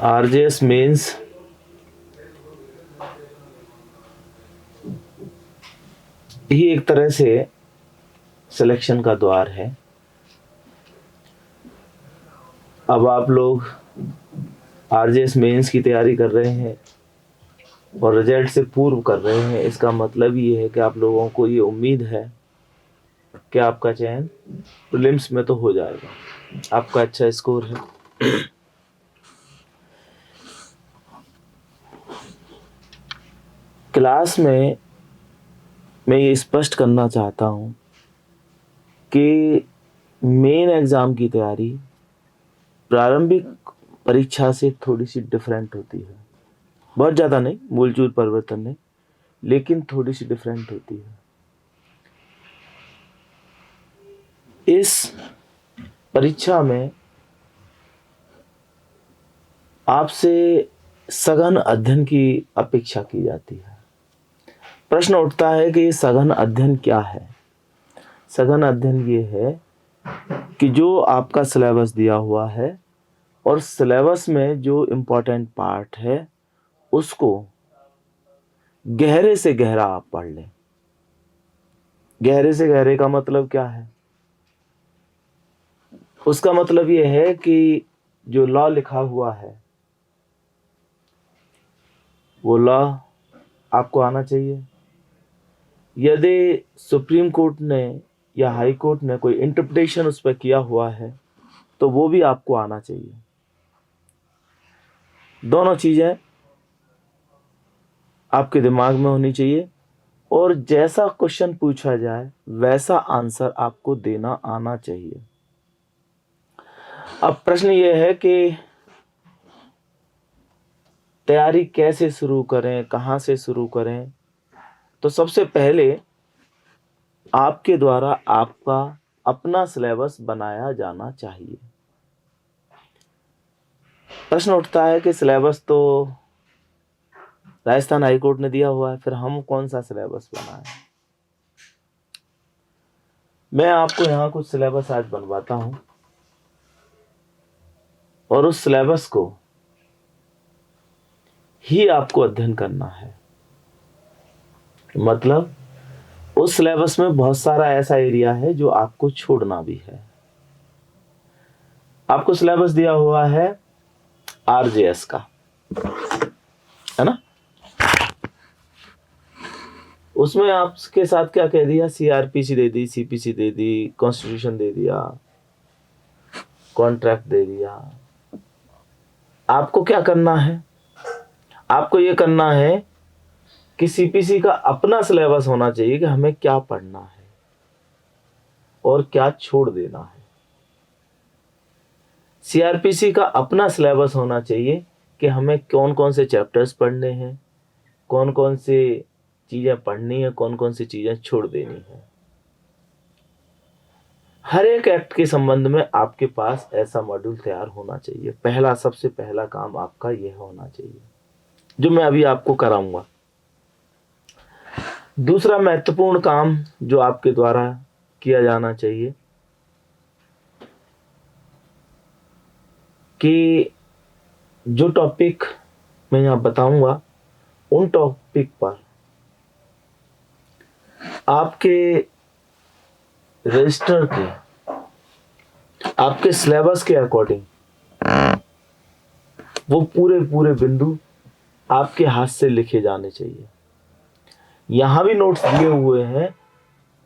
RJS mains ही एक तरह से सिलेक्शन का द्वार है। अब आप लोग आरजेएस मेंस की तैयारी कर रहे हैं और रिजल्ट से पूर्व कर रहे हैं, इसका मतलब ये है कि आप लोगों को ये उम्मीद है कि आपका चयन प्रीलिम्स में तो हो जाएगा, आपका अच्छा स्कोर है। क्लास में मैं ये स्पष्ट करना चाहता हूँ कि मेन एग्ज़ाम की तैयारी प्रारंभिक परीक्षा से थोड़ी सी डिफरेंट होती है। बहुत ज़्यादा नहीं, मूलचूल परिवर्तन नहीं, लेकिन थोड़ी सी डिफरेंट होती है। इस परीक्षा में आपसे सघन अध्ययन की अपेक्षा की जाती है। प्रश्न उठता है कि ये सघन अध्ययन क्या है? सघन अध्ययन ये है कि जो आपका सिलेबस दिया हुआ है और सिलेबस में जो इम्पोर्टेंट पार्ट है उसको गहरे से गहरा आप पढ़ लें। गहरे से गहरे का मतलब क्या है? उसका मतलब ये है कि जो लॉ लिखा हुआ है वो लॉ आपको आना चाहिए। यदि सुप्रीम कोर्ट ने या हाई कोर्ट ने कोई इंटरप्रिटेशन उस पर किया हुआ है तो वो भी आपको आना चाहिए। दोनों चीज़ें आपके दिमाग में होनी चाहिए और जैसा क्वेश्चन पूछा जाए वैसा आंसर आपको देना आना चाहिए। अब प्रश्न ये है कि तैयारी कैसे शुरू करें, कहाँ से शुरू करें? तो सबसे पहले आपके द्वारा आपका अपना सिलेबस बनाया जाना चाहिए। प्रश्न उठता है कि सिलेबस तो राजस्थान हाई कोर्ट ने दिया हुआ है, फिर हम कौन सा सिलेबस बनाएं? मैं आपको यहाँ कुछ सिलेबस आज बनवाता हूँ और उस सिलेबस को ही आपको अध्ययन करना है। मतलब उस सिलेबस में बहुत सारा ऐसा एरिया है जो आपको छोड़ना भी है। आपको सिलेबस दिया हुआ है आरजेएस का, है ना? उसमें आपके साथ क्या कह दिया? सीआरपीसी दे दी, सीपीसी दे दी, कॉन्स्टिट्यूशन दे दिया, कॉन्ट्रैक्ट दे दिया। आपको क्या करना है? आपको ये करना है कि सीपीसी का अपना सिलेबस होना चाहिए कि हमें क्या पढ़ना है और क्या छोड़ देना है। सीआरपीसी का अपना सिलेबस होना चाहिए कि हमें कौन कौन से चैप्टर्स पढ़ने हैं, कौन कौन से चीज़ें पढ़नी है, कौन कौन सी चीज़ें छोड़ देनी है। हर एक एक्ट के संबंध में आपके पास ऐसा मॉड्यूल तैयार होना चाहिए। पहला, सबसे पहला काम आपका यह होना चाहिए जो मैं अभी आपको कराऊंगा। दूसरा महत्वपूर्ण काम जो आपके द्वारा किया जाना चाहिए कि जो टॉपिक मैं यहाँ बताऊंगा उन टॉपिक पर आपके रजिस्टर के, आपके सिलेबस के अकॉर्डिंग वो पूरे पूरे बिंदु आपके हाथ से लिखे जाने चाहिए। यहाँ भी नोट्स दिए हुए हैं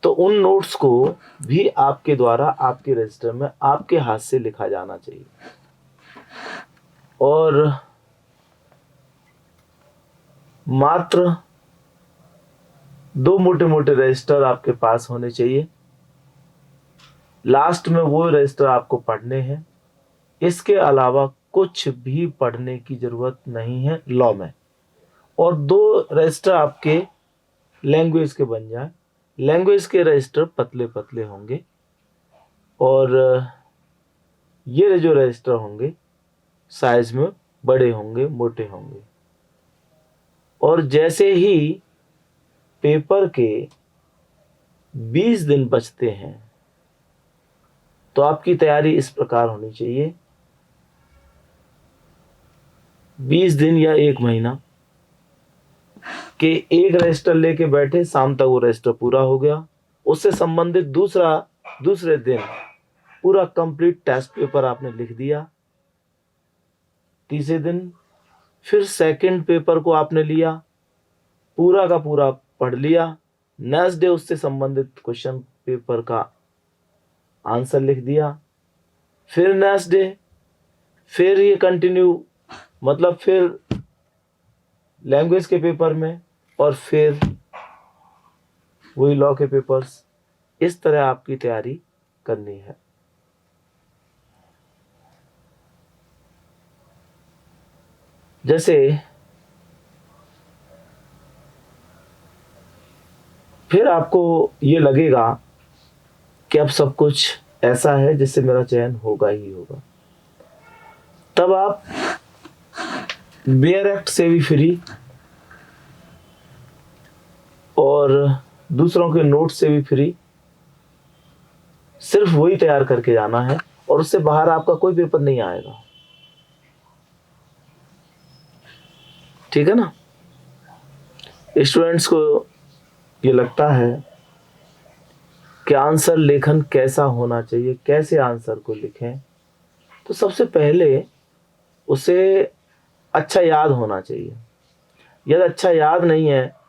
तो उन नोट्स को भी आपके द्वारा आपके रजिस्टर में आपके हाथ से लिखा जाना चाहिए। और मात्र 2 मोटे मोटे रजिस्टर आपके पास होने चाहिए। लास्ट में वो रजिस्टर आपको पढ़ने हैं। इसके अलावा कुछ भी पढ़ने की जरूरत नहीं है लॉ में। और 2 रजिस्टर आपके लैंग्वेज के बन जाए। लैंग्वेज के रजिस्टर पतले पतले होंगे और ये जो रजिस्टर होंगे साइज में बड़े होंगे, मोटे होंगे। और जैसे ही पेपर के 20 दिन बचते हैं तो आपकी तैयारी इस प्रकार होनी चाहिए 20 दिन या 1 महीना कि एक रजिस्टर लेके बैठे, शाम तक वो रजिस्टर पूरा हो गया, उससे संबंधित दूसरे दिन पूरा कंप्लीट टेस्ट पेपर आपने लिख दिया। तीसरे दिन फिर सेकंड पेपर को आपने लिया, पूरा का पूरा पढ़ लिया। नेक्स्ट डे उससे संबंधित क्वेश्चन पेपर का आंसर लिख दिया। फिर नेक्स्ट डे फिर ये कंटिन्यू, मतलब फिर लैंग्वेज के पेपर में, और फिर वही लॉ के पेपर्स। इस तरह आपकी तैयारी करनी है। जैसे फिर आपको ये लगेगा कि अब सब कुछ ऐसा है जिससे मेरा चयन होगा ही होगा, तब आप बेयर एक्ट से भी फ्री और दूसरों के नोट से भी फ्री, सिर्फ वही तैयार करके जाना है और उससे बाहर आपका कोई पेपर नहीं आएगा। ठीक है ना। स्टूडेंट्स को ये लगता है कि आंसर लेखन कैसा होना चाहिए, कैसे आंसर को लिखें, तो सबसे पहले उसे अच्छा याद होना चाहिए। यदि अच्छा याद नहीं है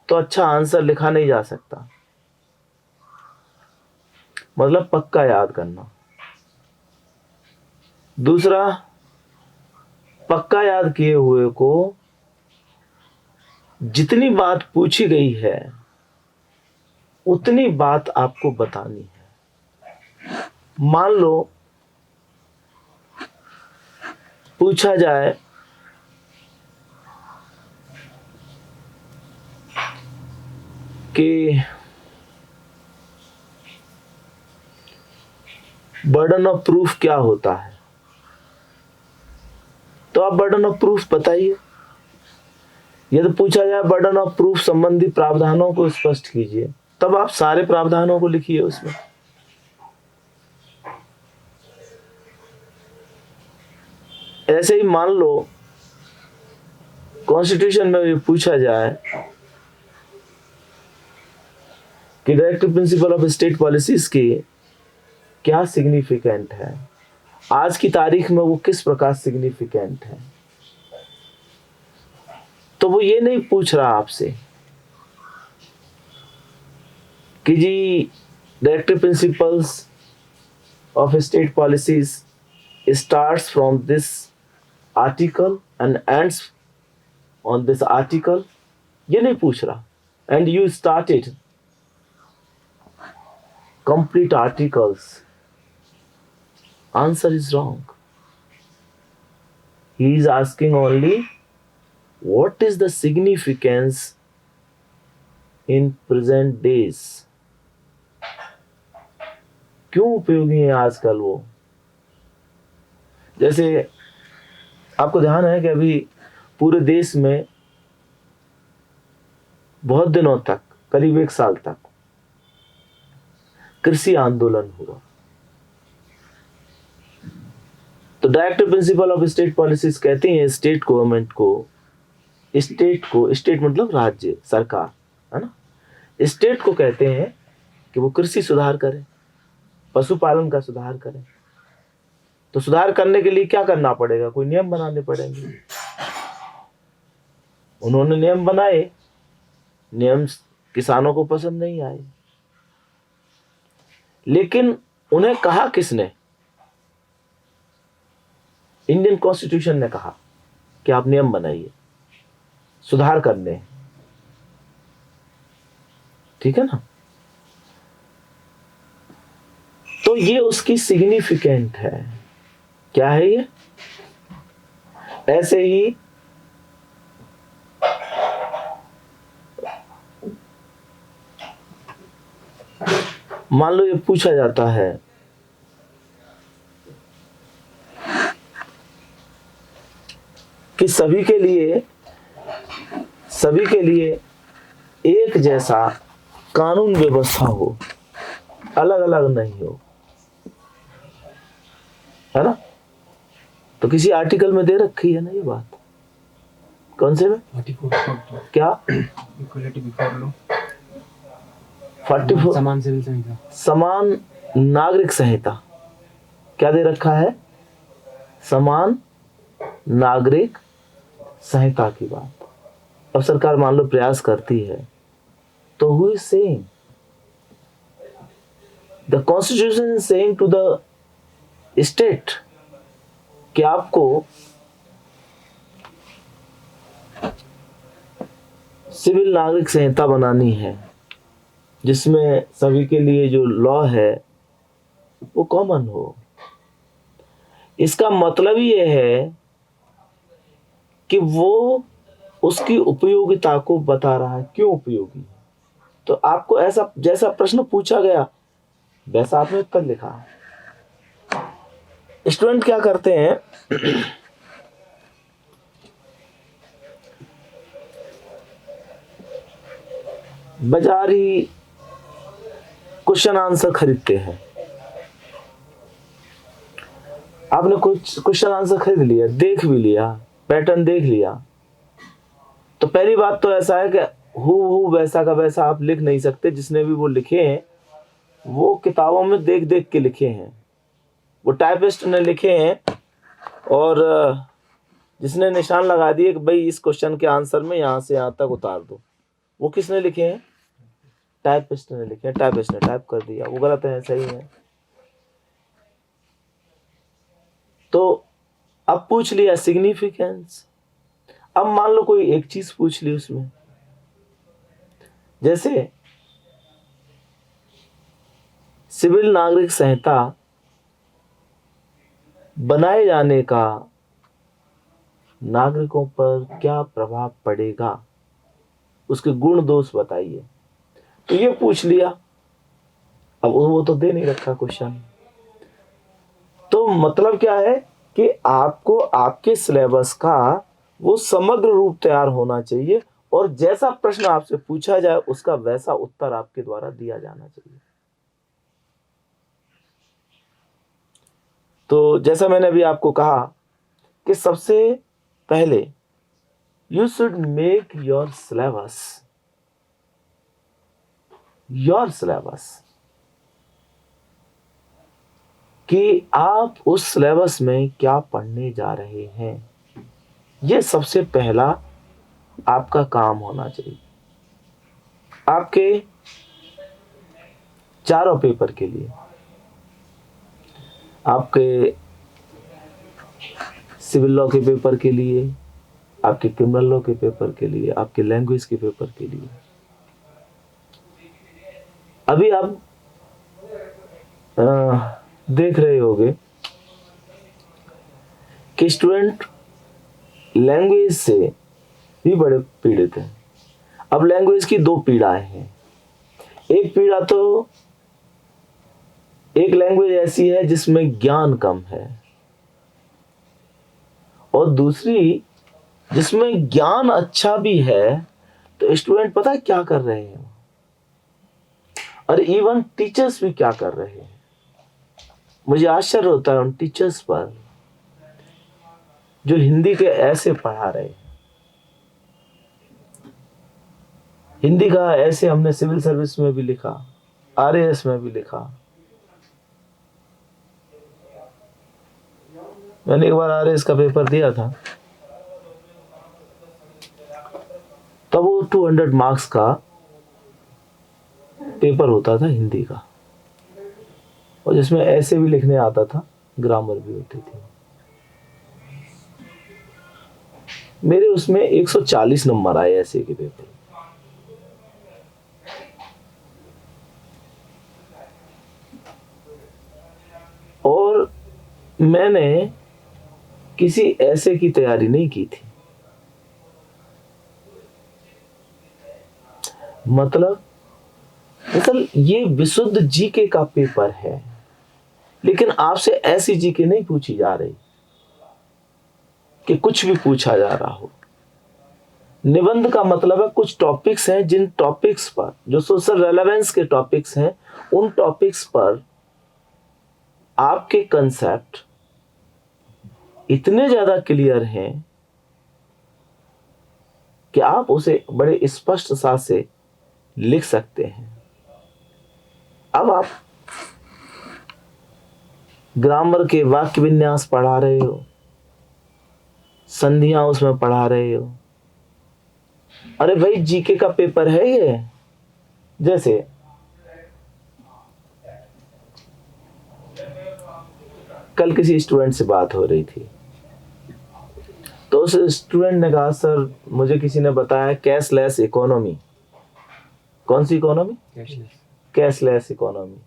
तो अच्छा आंसर लिखा नहीं जा सकता। मतलब पक्का याद करना। दूसरा, पक्का याद किए हुए को जितनी बात पूछी गई है उतनी बात आपको बतानी है। मान लो पूछा जाए कि बर्डन ऑफ प्रूफ क्या होता है, तो आप बर्डन ऑफ प्रूफ बताइए। यदि पूछा जाए बर्डन ऑफ प्रूफ संबंधी प्रावधानों को स्पष्ट कीजिए, तब आप सारे प्रावधानों को लिखिए उसमें। ऐसे ही मान लो कॉन्स्टिट्यूशन में भी पूछा जाए कि directive principle of state policies के क्या सिग्निफिकेंट है, आज की तारीख में वो किस प्रकार सिग्निफिकेंट है, तो वो ये नहीं पूछ रहा आपसे कि जी directive principles of state policies starts from this article and ends on this article, ये नहीं पूछ रहा। And you started complete articles, answer is wrong. He is asking only what is the significance in present days, क्यों उपयोगी है आजकल वो। जैसे आपको ध्यान है कि अभी पूरे देश में बहुत दिनों तक, करीब 1 साल तक कृषि आंदोलन हुआ। तो directive principle of state policies कहते हैं स्टेट गवर्नमेंट को, स्टेट मतलब राज्य सरकार है ना, स्टेट को कहते हैं कि वो कृषि सुधार करे, पशुपालन का सुधार करे। तो सुधार करने के लिए क्या करना पड़ेगा, कोई नियम बनाने पड़ेंगे। उन्होंने नियम बनाए, नियम किसानों को पसंद नहीं आए, लेकिन उन्हें कहा किसने, इंडियन कॉन्स्टिट्यूशन ने कहा कि आप नियम बनाइए, सुधार करने। ठीक है ना। तो ये उसकी सिग्निफिकेंट है। क्या है ये। ऐसे ही मान लो ये पूछा जाता है कि सभी के लिए एक जैसा कानून व्यवस्था हो, अलग अलग नहीं हो, है ना। तो किसी आर्टिकल में दे रखी है ना ये बात। कौन से में? क्या? Equality before law. 44 समान सिविल संहिता, समान नागरिक संहिता क्या दे रखा है? समान नागरिक संहिता की बात। अब सरकार मान लो प्रयास करती है, तो who is saying? The constitution is saying to the state कि आपको सिविल नागरिक संहिता बनानी है, जिसमें सभी के लिए जो लॉ है वो कॉमन हो। इसका मतलब ये है कि वो उसकी उपयोगिता को बता रहा है, क्यों उपयोगी। तो आपको ऐसा जैसा प्रश्न पूछा गया वैसा आपने उत्तर लिखा। स्टूडेंट क्या करते हैं, बाजारी क्वेश्चन आंसर खरीदते हैं। आपने कुछ क्वेश्चन आंसर खरीद लिया, देख भी लिया, पैटर्न देख लिया, तो पहली बात तो ऐसा है कि हु वैसा का वैसा आप लिख नहीं सकते। जिसने भी वो लिखे हैं वो किताबों में देख देख के लिखे हैं, वो टाइपिस्ट ने लिखे हैं, और जिसने निशान लगा दिए कि भाई इस क्वेश्चन के आंसर में यहाँ से यहाँ तक उतार दो, वो किसने लिखे हैं? टाइपिस्ट ने लिखे हैं। टाइपिस्ट ने टाइप कर दिया, वो गलत है सही है। तो अब पूछ लिया सिग्निफिकेंस। अब मान लो कोई एक चीज पूछ ली उसमें, जैसे सिविल नागरिक संहिता बनाए जाने का नागरिकों पर क्या प्रभाव पड़ेगा, उसके गुण दोष बताइए। तो ये पूछ लिया। अब वो तो दे नहीं रखा क्वेश्चन। तो मतलब क्या है कि आपको आपके सिलेबस का वो समग्र रूप तैयार होना चाहिए, और जैसा प्रश्न आपसे पूछा जाए उसका वैसा उत्तर आपके द्वारा दिया जाना चाहिए। तो जैसा मैंने अभी आपको कहा कि सबसे पहले you should make your syllabus कि आप उस सिलेबस में क्या पढ़ने जा रहे हैं। ये सबसे पहला आपका काम होना चाहिए। आपके चारों पेपर के लिए, आपके सिविल लॉ के पेपर के लिए, आपके क्रिमिनल लॉ के पेपर के लिए, आपके लैंग्वेज के पेपर के लिए, अभी आप देख रहे होंगे कि स्टूडेंट लैंग्वेज से भी बड़े पीड़ित हैं। अब लैंग्वेज की दो पीड़ाएं हैं। एक पीड़ा तो एक लैंग्वेज ऐसी है जिसमें ज्ञान कम है, और दूसरी जिसमें ज्ञान अच्छा भी है। तो स्टूडेंट पता है क्या कर रहे हैं, और इवन टीचर्स भी क्या कर रहे हैं। मुझे आश्चर्य होता है उन टीचर्स पर जो हिंदी के ऐसे पढ़ा रहे हैं। हिंदी का ऐसे हमने सिविल सर्विस में भी लिखा, आरएएस में भी लिखा। मैंने एक बार आरएएस का पेपर दिया था, तब वो 200 मार्क्स का पेपर होता था हिंदी का, और जिसमें ऐसे भी लिखने आता था, ग्रामर भी होती थी। मेरे उसमें 140 नंबर आए ऐसे के पेपर। और मैंने किसी ऐसे की तैयारी नहीं की थी। मतलब ये विशुद्ध जीके का पेपर है, लेकिन आपसे ऐसी जीके नहीं पूछी जा रही कि कुछ भी पूछा जा रहा हो। निबंध का मतलब है कुछ टॉपिक्स हैं, जिन टॉपिक्स पर जो सोशल रेलेवेंस के टॉपिक्स हैं, उन टॉपिक्स पर आपके कंसेप्ट इतने ज़्यादा क्लियर हैं कि आप उसे बड़े स्पष्ट सा से लिख सकते हैं। अब आप ग्रामर के वाक्य विन्यास पढ़ा रहे हो, संधियां उसमें पढ़ा रहे हो। अरे भाई जीके का पेपर है ये। जैसे कल किसी स्टूडेंट से बात हो रही थी, तो उस स्टूडेंट ने कहा सर मुझे किसी ने बताया कैशलेस इकोनॉमी। कौन सी इकोनॉमी? Cashless economy.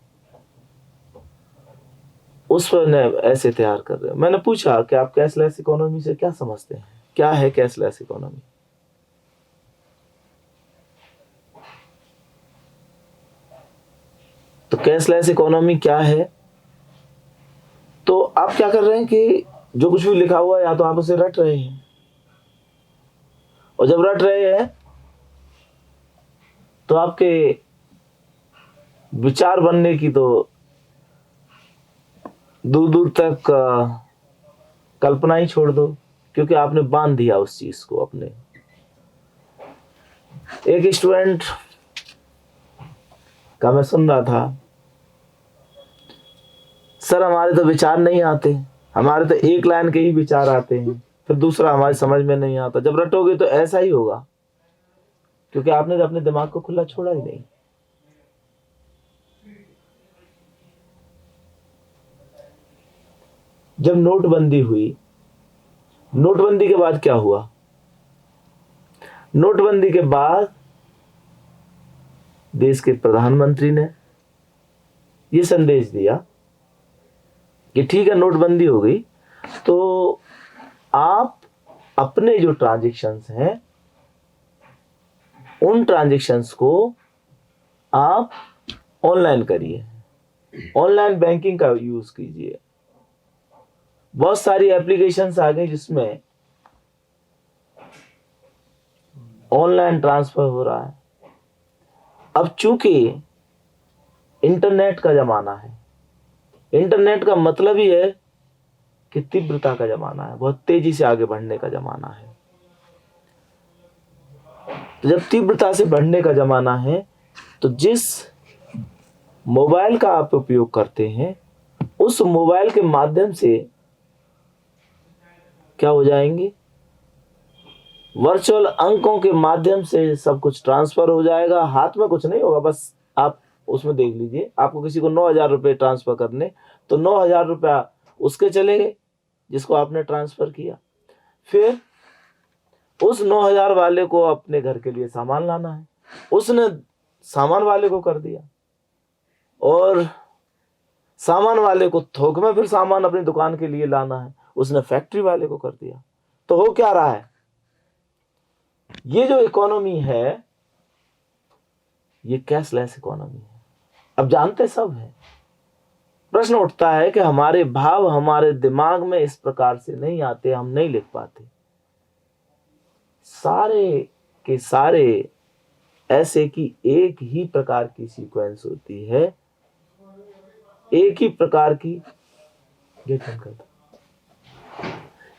उस पर ने ऐसे तैयार कर रहे हो। मैंने पूछा कि आप कैशलेस इकोनॉमी से क्या समझते हैं, क्या है कैशलेस इकोनॉमी? तो कैशलेस इकोनॉमी क्या है? तो आप क्या कर रहे हैं कि जो कुछ भी लिखा हुआ है या तो आप उसे रट रहे हैं, और जब रट रहे हैं तो आपके विचार बनने की तो दूर दूर तक कल्पना ही छोड़ दो, क्योंकि आपने बांध दिया उस चीज को अपने। एक स्टूडेंट का मैं सुन रहा था, सर हमारे तो विचार नहीं आते, हमारे तो एक लाइन के ही विचार आते हैं, फिर दूसरा हमारी समझ में नहीं आता। जब रटोगे तो ऐसा ही होगा, क्योंकि आपने अपने दिमाग को खुला छोड़ा ही नहीं। जब नोटबंदी हुई, नोटबंदी के बाद क्या हुआ? नोटबंदी के बाद देश के प्रधानमंत्री ने यह संदेश दिया कि ठीक है नोटबंदी हो गई, तो आप अपने जो ट्रांजैक्शंस हैं उन ट्रांजैक्शंस को आप ऑनलाइन करिए, ऑनलाइन बैंकिंग का यूज कीजिए। बहुत सारी एप्लीकेशंस आ गई जिसमें ऑनलाइन ट्रांसफर हो रहा है। अब चूंकि इंटरनेट का जमाना है, इंटरनेट का मतलब ही है कि तीव्रता का जमाना है, बहुत तेजी से आगे बढ़ने का जमाना है। तो जब तीव्रता से बढ़ने का जमाना है, तो जिस मोबाइल का आप उपयोग करते हैं उस मोबाइल के माध्यम से क्या हो जाएंगे? वर्चुअल अंकों के माध्यम से सब कुछ ट्रांसफर हो जाएगा। हाथ में कुछ नहीं होगा, बस आप उसमें देख लीजिए, आपको किसी को 9,000 रुपये ट्रांसफर करने, तो 9,000 रुपया उसके चले गए जिसको आपने ट्रांसफर किया। फिर उस 9,000 वाले को अपने घर के लिए सामान लाना है, उसने सामान वाले को कर दिया, और सामान वाले को थोक में फिर सामान अपनी दुकान के लिए लाना है, उसने फैक्ट्री वाले को कर दिया। तो हो क्या रहा है? ये जो इकोनॉमी है ये कैशलेस इकोनॉमी है। अब जानते सब है, प्रश्न उठता है कि हमारे भाव हमारे दिमाग में इस प्रकार से नहीं आते, हम नहीं लिख पाते। सारे के सारे ऐसे की एक ही प्रकार की सीक्वेंस होती है, एक ही प्रकार की, गेट बंद कर दो,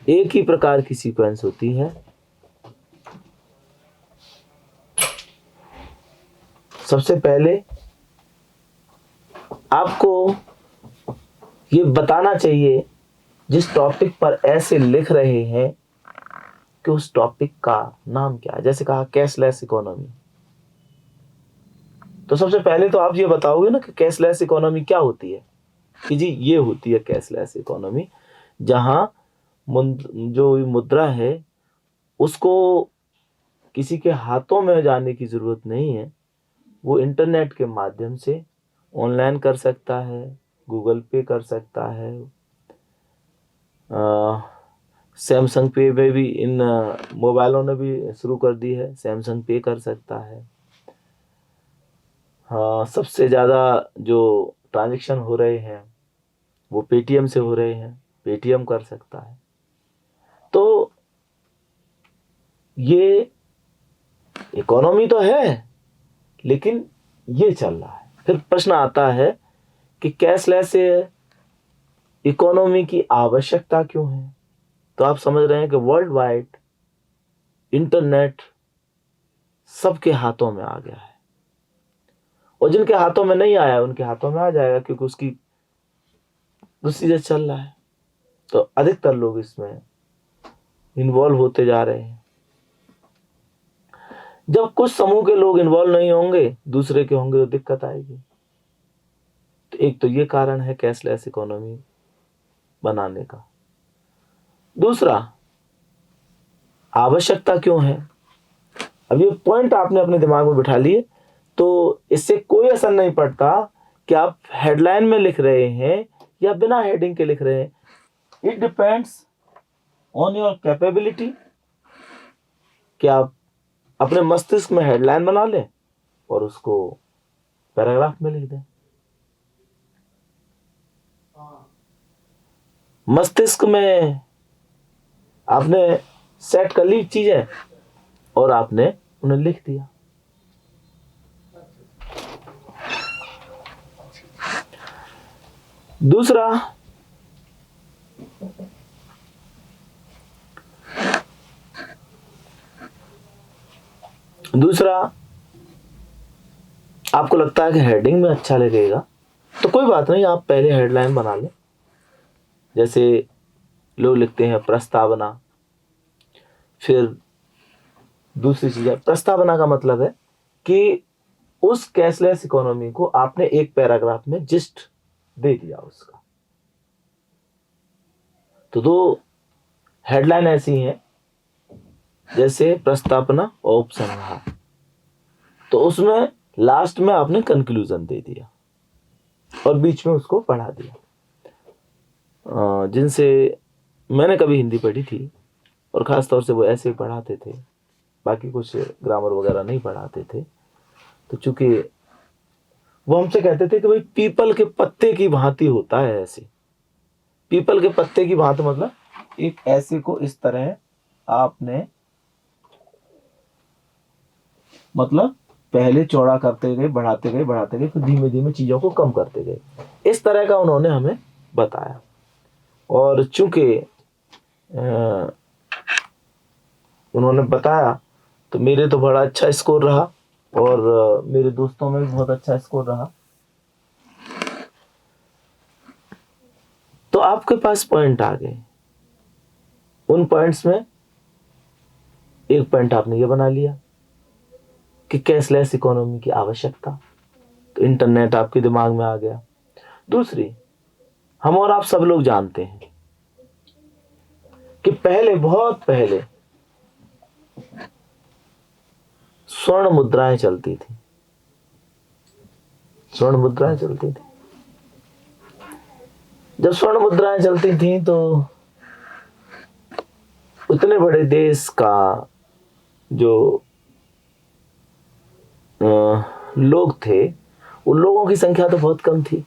एक ही प्रकार की सीक्वेंस होती है। सबसे पहले आपको ये बताना चाहिए जिस टॉपिक पर ऐसे लिख रहे हैं कि उस टॉपिक का नाम क्या है। जैसे कहा कैशलेस इकोनॉमी, तो सबसे पहले तो आप ये बताओगे ना कि कैशलेस इकोनॉमी क्या होती है, कि जी ये होती है कैशलेस इकोनॉमी, जहां जो मुद्रा है उसको किसी के हाथों में जाने की जरूरत नहीं है, वो इंटरनेट के माध्यम से ऑनलाइन कर सकता है, गूगल पे कर सकता है, सैमसंग पे में भी इन मोबाइलों ने भी शुरू कर दी है, सैमसंग पे कर सकता है। हाँ, सबसे ज़्यादा जो ट्रांजैक्शन हो रहे हैं वो पेटीएम से हो रहे हैं, पेटीएम कर सकता है। तो ये इकोनॉमी तो है, लेकिन ये चल रहा है। फिर प्रश्न आता है कि कैशलेस इकोनॉमी की आवश्यकता क्यों है? तो आप समझ रहे हैं कि वर्ल्ड वाइड इंटरनेट सबके हाथों में आ गया है, और जिनके हाथों में नहीं आया उनके हाथों में आ जाएगा, क्योंकि उसकी प्रोसीजर चल रहा है। तो अधिकतर लोग इसमें इन्वॉल्व होते जा रहे हैं। जब कुछ समूह के लोग इन्वॉल्व नहीं होंगे, दूसरे के होंगे, तो दिक्कत आएगी। तो एक तो ये कारण है कैशलेस इकोनॉमी बनाने का। दूसरा, आवश्यकता क्यों है? अब ये पॉइंट आपने अपने दिमाग में बिठा लिए तो इससे कोई असर नहीं पड़ता कि आप हेडलाइन में लिख रहे हैं या बिना हेडिंग के लिख रहे हैं। It depends on your capability कि आप अपने मस्तिष्क में हेडलाइन बना लें और उसको पैराग्राफ में लिख दें। मस्तिष्क में आपने सेट कर ली चीजें और आपने उन्हें लिख दिया। दूसरा आपको लगता है कि हेडिंग में अच्छा लगेगा, तो कोई बात नहीं, आप पहले हेडलाइन बना लें। जैसे लोग लिखते हैं प्रस्तावना, फिर दूसरी चीज है प्रस्तावना का मतलब है कि उस कैशलेस इकोनॉमी को आपने एक पैराग्राफ में जिस्ट दे दिया उसका। तो दो हेडलाइन ऐसी हैं जैसे प्रस्तावना और उपसंहार, तो उसमें लास्ट में आपने कंक्लूजन दे दिया और बीच में उसको पढ़ा दिया। जिनसे मैंने कभी हिंदी पढ़ी थी और ख़ास तौर से वो ऐसे ही पढ़ाते थे, बाकी कुछ ग्रामर वगैरह नहीं पढ़ाते थे। तो चूंकि वो हमसे कहते थे कि भाई पीपल के पत्ते की भांति होता है ऐसे। पीपल के पत्ते की भांति मतलब एक ऐसे को इस तरह आपने मतलब पहले चौड़ा करते गए, बढ़ाते गए, फिर धीमे धीमे चीज़ों को कम करते गए। इस तरह का उन्होंने हमें बताया। और चूंकि उन्होंने बताया तो मेरे तो बड़ा अच्छा स्कोर रहा और मेरे दोस्तों में भी बहुत अच्छा स्कोर रहा। तो आपके पास पॉइंट आ गए। उन पॉइंट्स में एक पॉइंट आपने ये बना लिया कि कैशलेस इकोनॉमी की आवश्यकता, तो इंटरनेट आपके दिमाग में आ गया। दूसरी, हम और आप सब लोग जानते हैं कि पहले, बहुत पहले स्वर्ण मुद्राएं चलती थी। स्वर्ण मुद्राएं चलती थी। जब स्वर्ण मुद्राएं चलती थी तो उतने बड़े देश का जो लोग थे, उन लोगों की संख्या तो बहुत कम थी।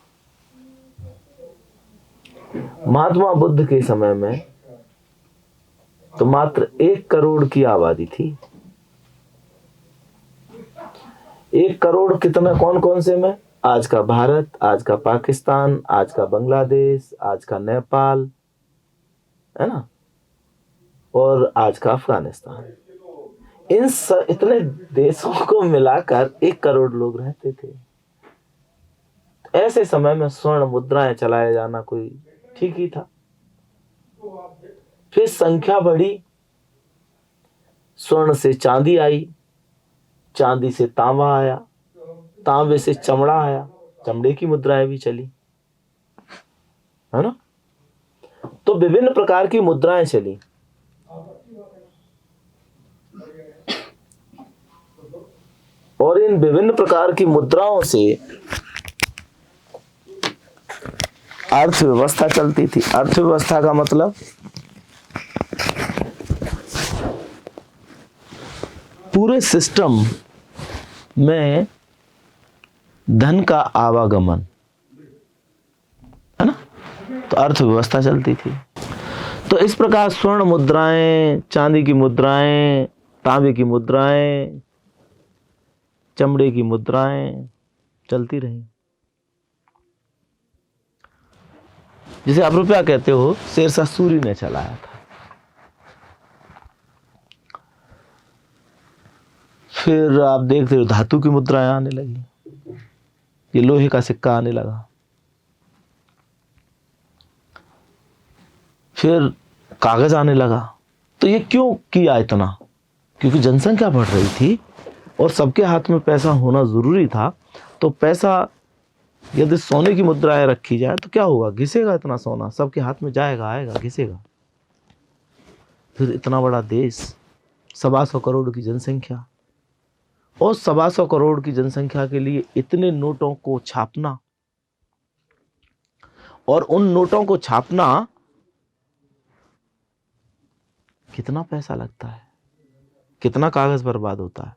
महात्मा बुद्ध के समय में तो मात्र 1 करोड़ की आबादी थी। 1 करोड़ कितना, कौन कौन से में? आज का भारत, आज का पाकिस्तान, आज का बांग्लादेश, आज का नेपाल, है ना, और आज का अफगानिस्तान। इतने देशों को मिलाकर 1 करोड़ लोग रहते थे। ऐसे समय में स्वर्ण मुद्राएं चलाए जाना कोई ठीक ही था। फिर संख्या बढ़ी, स्वर्ण से चांदी आई, चांदी से तांबा आया, तांबे से चमड़ा आया, चमड़े की मुद्राएं भी चली, है ना। तो विभिन्न प्रकार की मुद्राएं चली। और इन विभिन्न प्रकार की मुद्राओं से अर्थव्यवस्था चलती थी। अर्थव्यवस्था का मतलब पूरे सिस्टम में धन का आवागमन, है ना, तो अर्थव्यवस्था चलती थी। तो इस प्रकार स्वर्ण मुद्राएं, चांदी की मुद्राएं, तांबे की मुद्राएं, चमड़े की मुद्राएं चलती रही। जिसे आप रुपया कहते हो, शेरशाह सूरी ने चलाया था। फिर आप देख रहे हो धातु की मुद्राएं आने लगी, ये लोहे का सिक्का आने लगा। फिर कागज आने लगा। तो ये क्यों किया इतना? क्योंकि जनसंख्या बढ़ रही थी और सबके हाथ में पैसा होना जरूरी था। तो पैसा यदि सोने की मुद्राएं रखी जाए तो क्या होगा? घिसेगा इतना सोना, सबके हाथ में जाएगा, आएगा, घिसेगा। फिर इतना बड़ा देश, 125 करोड़ की जनसंख्या, और 125 करोड़ की जनसंख्या के लिए इतने नोटों को छापना, और उन नोटों को छापना कितना पैसा लगता है, कितना कागज बर्बाद होता है।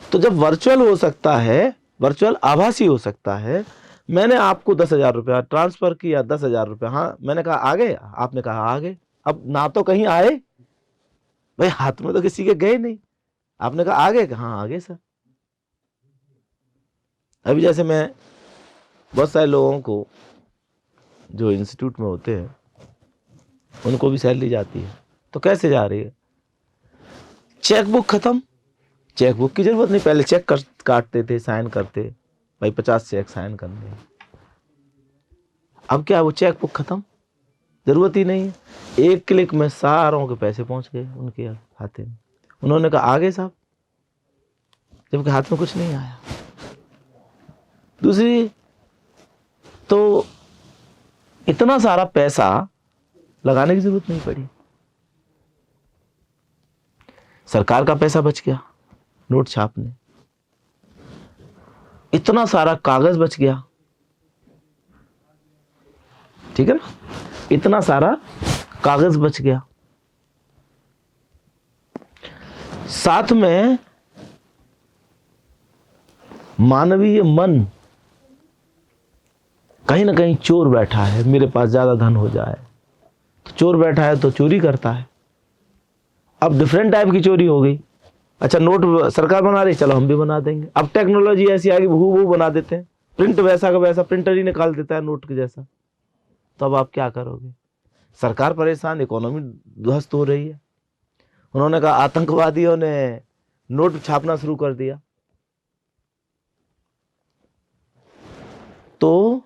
तो जब वर्चुअल हो सकता है, वर्चुअल आभासी हो सकता है, मैंने आपको 10,000 रुपया ट्रांसफर किया, 10,000 रुपया, हाँ मैंने कहा आ गए, आपने कहा आ गए। अब ना तो कहीं आए भाई, हाथ में तो किसी के गए नहीं, आपने कहा आ गए, हाँ आ गए सर। अभी जैसे मैं बहुत सारे लोगों को जो इंस्टीट्यूट में होते हैं उनको भी सैलरी जाती है, तो कैसे जा रही है? चेकबुक खत्म, चेकबुक की जरूरत नहीं। पहले चेक काटते थे, साइन करते, भाई 50 चेक साइन करने। अब क्या, वो चेकबुक खत्म, जरूरत ही नहीं है। एक क्लिक में सारों के पैसे पहुंच गए उनके खाते में। उन्होंने कहा आगे साहब, जबकि हाथ में कुछ नहीं आया। दूसरी, तो इतना सारा पैसा लगाने की जरूरत नहीं पड़ी, सरकार का पैसा बच गया नोट छापने, इतना सारा कागज बच गया, ठीक है ना, इतना सारा कागज बच गया। साथ में मानवीय मन, कहीं ना कहीं चोर बैठा है, मेरे पास ज्यादा धन हो जाए, तो चोर बैठा है तो चोरी करता है। अब डिफरेंट टाइप की चोरी हो गई। अच्छा, नोट सरकार बना रही, चलो हम भी बना देंगे। अब टेक्नोलॉजी ऐसी आ गई, वो बना देते हैं, प्रिंट वैसा का वैसा, प्रिंटर ही निकाल देता है नोट के जैसा। तो अब आप क्या करोगे? सरकार परेशान, इकोनॉमी ध्वस्त हो रही है। उन्होंने कहा आतंकवादियों ने नोट छापना शुरू कर दिया। तो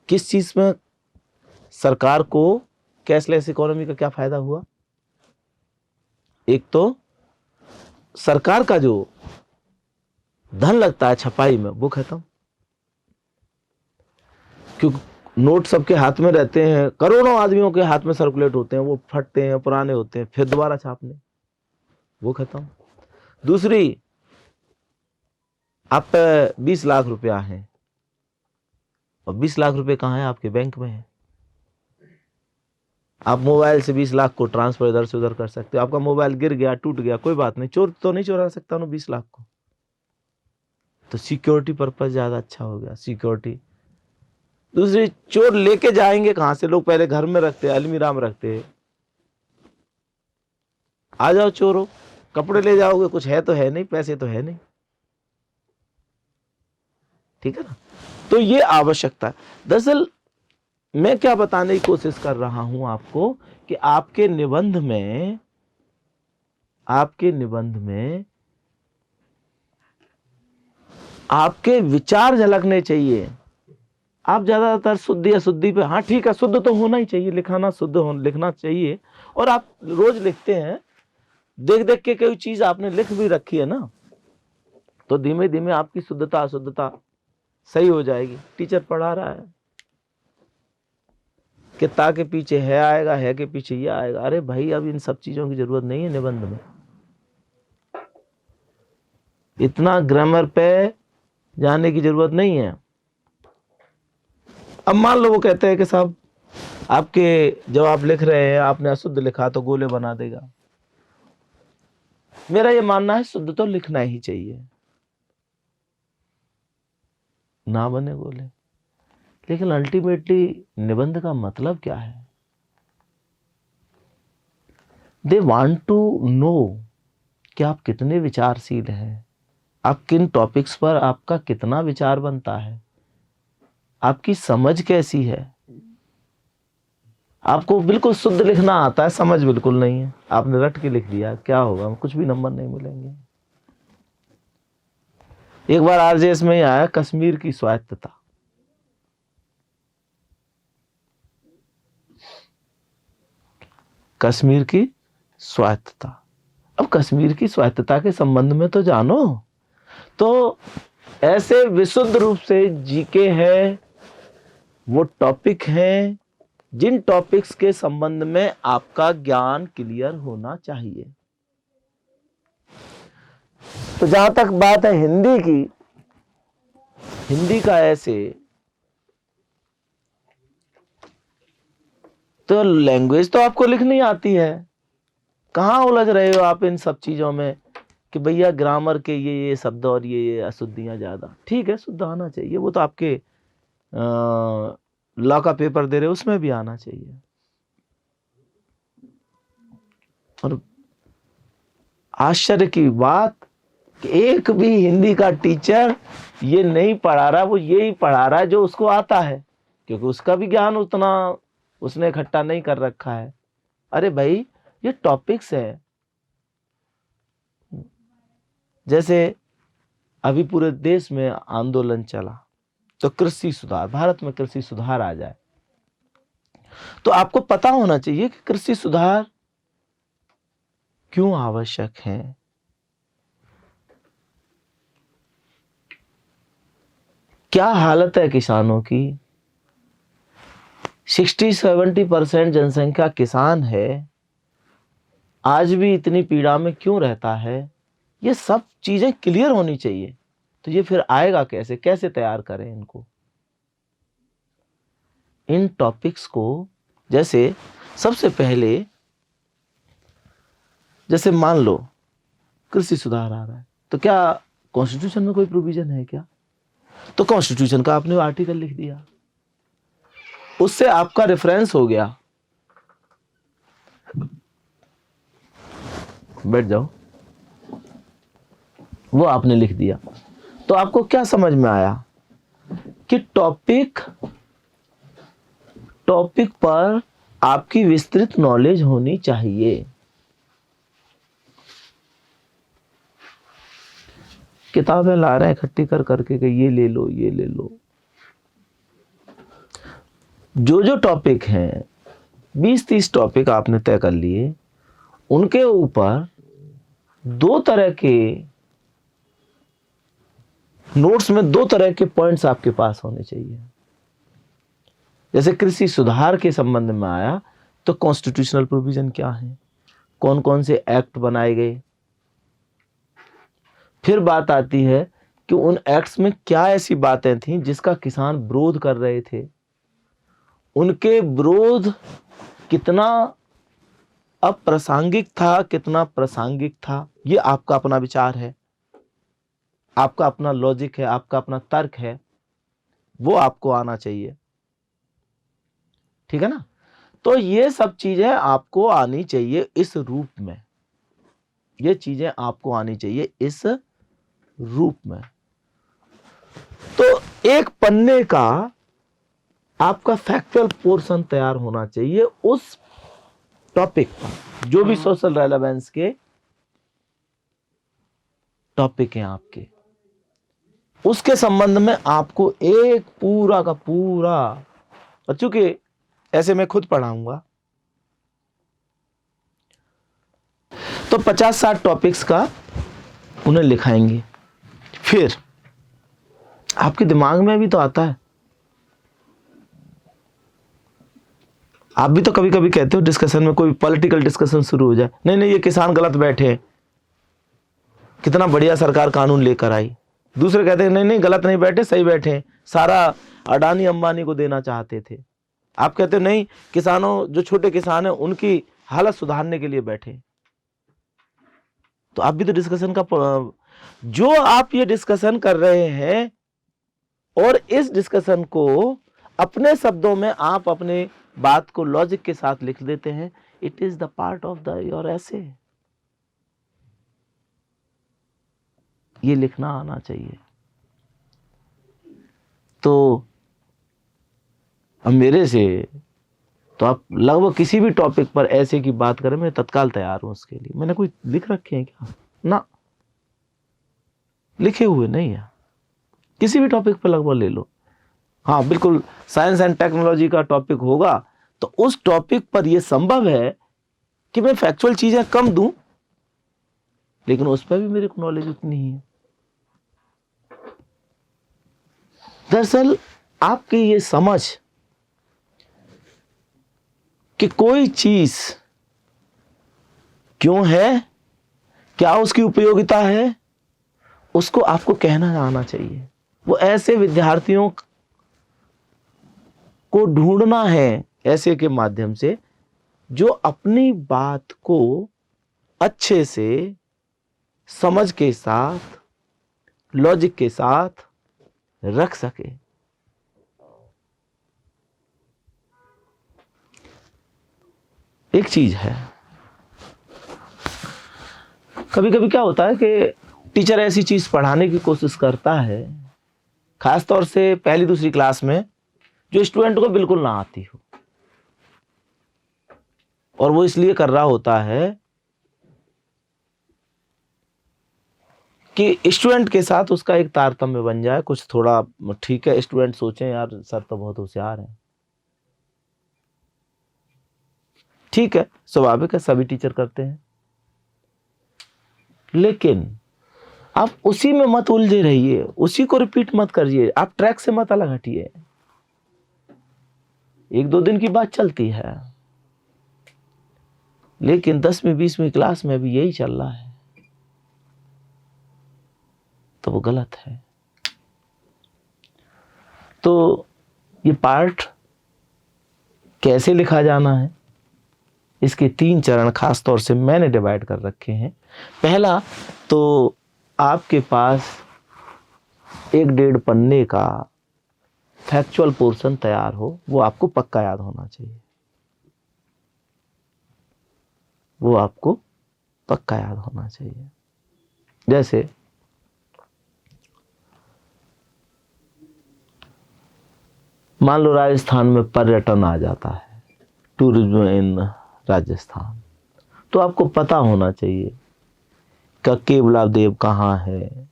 किस चीज में सरकार को कैशलेस इकोनॉमी का क्या फायदा हुआ? एक तो सरकार का जो धन लगता है छपाई में, वो खत्म, क्योंकि नोट सबके हाथ में रहते हैं, करोड़ों आदमियों के हाथ में सर्कुलेट होते हैं, वो फटते हैं, पुराने होते हैं, फिर दोबारा छापने, वो खत्म। दूसरी, आप पे 20 लाख रुपया है, और 20 लाख रुपए कहाँ है? आपके बैंक में है। आप मोबाइल से 20 लाख को ट्रांसफर इधर से उधर कर सकते हो। आपका मोबाइल गिर गया, टूट गया, कोई बात नहीं, चोर तो नहीं चुरा सकता ना 20 लाख को। तो सिक्योरिटी पर्पस ज्यादा अच्छा हो गया, सिक्योरिटी। दूसरी, चोर लेके जाएंगे कहां से? लोग पहले घर में रखते, अलमीरा में रखते। आ जाओ चोरों, कपड़े ले जाओगे, कुछ है तो है नहीं, पैसे तो है नहीं, ठीक है ना। तो ये आवश्यकता है। दरअसल मैं क्या बताने की कोशिश कर रहा हूं आपको, कि आपके निबंध में आपके विचार झलकने चाहिए। आप ज्यादातर शुद्धि अशुद्धि पे, हाँ ठीक है, शुद्ध तो होना ही चाहिए, लिखना चाहिए। और आप रोज लिखते हैं, देख देख के कोई चीज आपने लिख भी रखी है ना, तो धीमे धीमे आपकी शुद्धता अशुद्धता सही हो जाएगी। टीचर पढ़ा रहा है, किता के पीछे है आएगा, है के पीछे ये आएगा। अरे भाई, अब इन सब चीजों की जरूरत नहीं है निबंध में। इतना ग्रामर पे जाने की जरूरत नहीं है। अब मान लो वो कहते हैं कि साहब आपके जब आप लिख रहे हैं आपने अशुद्ध लिखा तो गोले बना देगा। मेरा ये मानना है शुद्ध तो लिखना ही चाहिए, ना बने गोले। लेकिन अल्टीमेटली निबंध का मतलब क्या है? दे वांट टू नो कि आप कितने विचारशील हैं, आप किन टॉपिक्स पर आपका कितना विचार बनता है, आपकी समझ कैसी है, आपको बिल्कुल शुद्ध लिखना आता है, समझ बिल्कुल नहीं है, आपने रट के लिख दिया, क्या होगा? कुछ भी नंबर नहीं मिलेंगे। एक बार आरजेएस में ही आया कश्मीर की स्वायत्तता। कश्मीर की स्वायत्तता। अब कश्मीर की स्वायत्तता के संबंध में तो जानो। तो ऐसे विशुद्ध रूप से जीके है, वो टॉपिक हैं जिन टॉपिक्स के संबंध में आपका ज्ञान क्लियर होना चाहिए। तो जहां तक बात है हिंदी की, हिंदी का ऐसे तो लैंग्वेज तो आपको लिखनी आती है, कहां उलझ रहे हो आप इन सब चीजों में कि भैया ग्रामर के ये शब्द और ये अशुद्धियां ज्यादा। ठीक है, शुद्ध आना चाहिए, वो तो आपके लॉ का पेपर दे रहे हो उसमें भी आना चाहिए। और आश्चर्य की बात कि एक भी हिंदी का टीचर ये नहीं पढ़ा रहा, वो यही पढ़ा रहा है जो उसको आता है, क्योंकि उसका भी ज्ञान उतना उसने इकट्ठा नहीं कर रखा है। अरे भाई ये टॉपिक्स है। जैसे अभी पूरे देश में आंदोलन चला तो कृषि सुधार, भारत में कृषि सुधार आ जाए, तो आपको पता होना चाहिए कि कृषि सुधार क्यों आवश्यक है। क्या हालत है किसानों की। 60-70% जनसंख्या किसान है, आज भी इतनी पीड़ा में क्यों रहता है, ये सब चीजें क्लियर होनी चाहिए। तो ये फिर आएगा कैसे, कैसे तैयार करें इनको, इन टॉपिक्स को। जैसे सबसे पहले, जैसे मान लो कृषि सुधार आ रहा है, तो क्या कॉन्स्टिट्यूशन में कोई प्रोविजन है क्या? तो कॉन्स्टिट्यूशन का आपने आर्टिकल लिख दिया, उससे आपका रेफरेंस हो गया। बैठ जाओ, वो आपने लिख दिया, तो आपको क्या समझ में आया कि टॉपिक पर आपकी विस्तृत नॉलेज होनी चाहिए। किताबें ला रहे हैं इकट्ठी कर करके कि ये ले लो, ये ले लो। जो जो टॉपिक हैं, 20-30 टॉपिक आपने तय कर लिए, उनके ऊपर 2 तरह के नोट्स में 2 तरह के पॉइंट्स आपके पास होने चाहिए। जैसे कृषि सुधार के संबंध में आया तो कॉन्स्टिट्यूशनल प्रोविजन क्या है, कौन कौन से एक्ट बनाए गए। फिर बात आती है कि उन एक्ट्स में क्या ऐसी बातें थीं जिसका किसान विरोध कर रहे थे, उनके विरोध कितना अप्रासंगिक था, कितना प्रासंगिक था, ये आपका अपना विचार है, आपका अपना लॉजिक है, आपका अपना तर्क है, वो आपको आना चाहिए। ठीक है ना? तो ये सब चीजें आपको आनी चाहिए इस रूप में, ये चीजें आपको आनी चाहिए इस रूप में। तो एक पन्ने का आपका फैक्चुअल पोर्शन तैयार होना चाहिए उस टॉपिक पर, जो भी सोशल रेलेवेंस के टॉपिक हैं आपके, उसके संबंध में आपको एक पूरा का पूरा, और चूंकि ऐसे मैं खुद पढ़ाऊंगा तो 50-60 टॉपिक्स का उन्हें लिखाएंगे। फिर आपके दिमाग में भी तो आता है, आप भी तो कभी कभी कहते हो डिस्कशन में, कोई पॉलिटिकल डिस्कशन शुरू हो जाए, नहीं नहीं ये किसान गलत बैठे हैं, कितना बढ़िया सरकार कानून लेकर आई। दूसरे कहते हैं नहीं नहीं गलत नहीं बैठे, सही बैठे हैं, सारा अडानी अंबानी को देना चाहते थे। आप कहते हो नहीं, किसानों, जो छोटे किसान हैं उनकी हालत सुधारने के लिए बैठे। तो आप भी तो डिस्कशन का, जो आप ये डिस्कशन कर रहे हैं और इस डिस्कशन को अपने शब्दों में आप अपने बात को लॉजिक के साथ लिख देते हैं, it is the part of the your एसे। ये लिखना आना चाहिए। तो अब मेरे से तो आप लगभग किसी भी टॉपिक पर ऐसे की बात करें, मैं तत्काल तैयार हूं उसके लिए। मैंने कोई लिख रखे हैं क्या? ना, लिखे हुए नहीं है। किसी भी टॉपिक पर लगभग ले लो। हाँ बिल्कुल, साइंस एंड टेक्नोलॉजी का टॉपिक होगा तो उस टॉपिक पर यह संभव है कि मैं फैक्चुअल चीजें कम दूं, लेकिन उस पर भी मेरे को नॉलेज उतनी ही है। दरअसल आपकी ये समझ कि कोई चीज क्यों है, क्या उसकी उपयोगिता है, उसको आपको कहना आना चाहिए। वो ऐसे विद्यार्थियों को ढूंढना है ऐसे के माध्यम से जो अपनी बात को अच्छे से समझ के साथ, लॉजिक के साथ रख सके। एक चीज है, कभी कभी क्या होता है कि टीचर ऐसी चीज पढ़ाने की कोशिश करता है, खासतौर से पहली दूसरी क्लास में, जो स्टूडेंट को बिल्कुल ना आती हो। और वो इसलिए कर रहा होता है कि स्टूडेंट के साथ उसका एक तारतम्य बन जाए, कुछ थोड़ा ठीक है, स्टूडेंट सोचें यार सर तो बहुत होशियार है। ठीक है, स्वाभाविक है, सभी टीचर करते हैं। लेकिन आप उसी में मत उलझे रहिए, उसी को रिपीट मत करिए, आप ट्रैक से मत अलग हटिए। 1-2 दिन की बात चलती है, लेकिन 10वीं 20वीं क्लास में अभी यही चल रहा है, तो वो गलत है। तो ये पार्ट कैसे लिखा जाना है, इसके 3 चरण खास तौर से मैंने डिवाइड कर रखे हैं। पहला तो आपके पास 1-1.5 पन्ने का फैक्चुअल पोर्शन तैयार हो, वो आपको पक्का याद होना चाहिए। वो आपको पक्का याद होना चाहिए। जैसे मान लो राजस्थान में पर्यटन आ जाता है, टूरिज्म इन राजस्थान, तो आपको पता होना चाहिए कि केवला देव कहाँ है।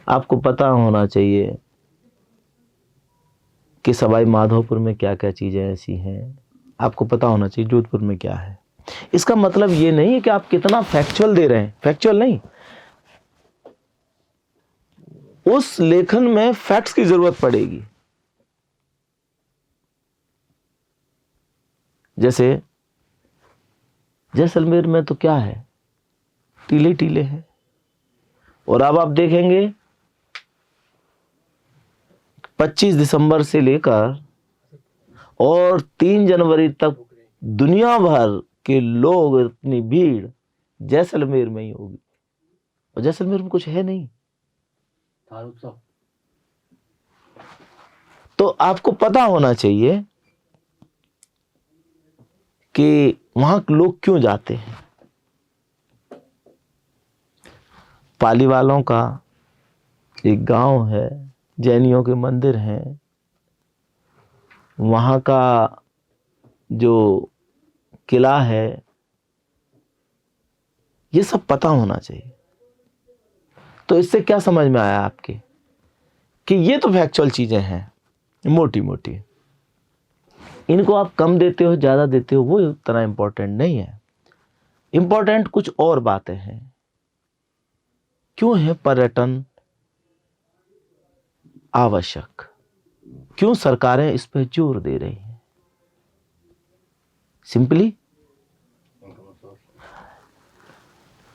आपको पता होना चाहिए कि सवाई माधोपुर में क्या क्या चीजें ऐसी हैं। आपको पता होना चाहिए जोधपुर में क्या है। इसका मतलब ये नहीं है कि आप कितना फैक्चुअल दे रहे हैं, फैक्चुअल नहीं, उस लेखन में फैक्ट्स की जरूरत पड़ेगी। जैसे जैसलमेर में तो क्या है, टीले टीले है। और अब आप देखेंगे 25 दिसंबर से लेकर और 3 जनवरी तक दुनिया भर के लोग, इतनी भीड़ जैसलमेर में ही होगी। और जैसलमेर में कुछ है नहीं, तो आपको पता होना चाहिए कि वहां लोग क्यों जाते हैं। पाली वालों का एक गांव है, जैनियों के मंदिर हैं, वहां का जो किला है, ये सब पता होना चाहिए। तो इससे क्या समझ में आया आपके कि ये तो फैक्चुअल चीजें हैं, मोटी मोटी। इनको आप कम देते हो ज्यादा देते हो, वो उतना इंपॉर्टेंट नहीं है। इंपॉर्टेंट कुछ और बातें हैं। क्यों है पर्यटन आवश्यक, क्यों सरकारें इस पर जोर दे रही हैं? सिंपली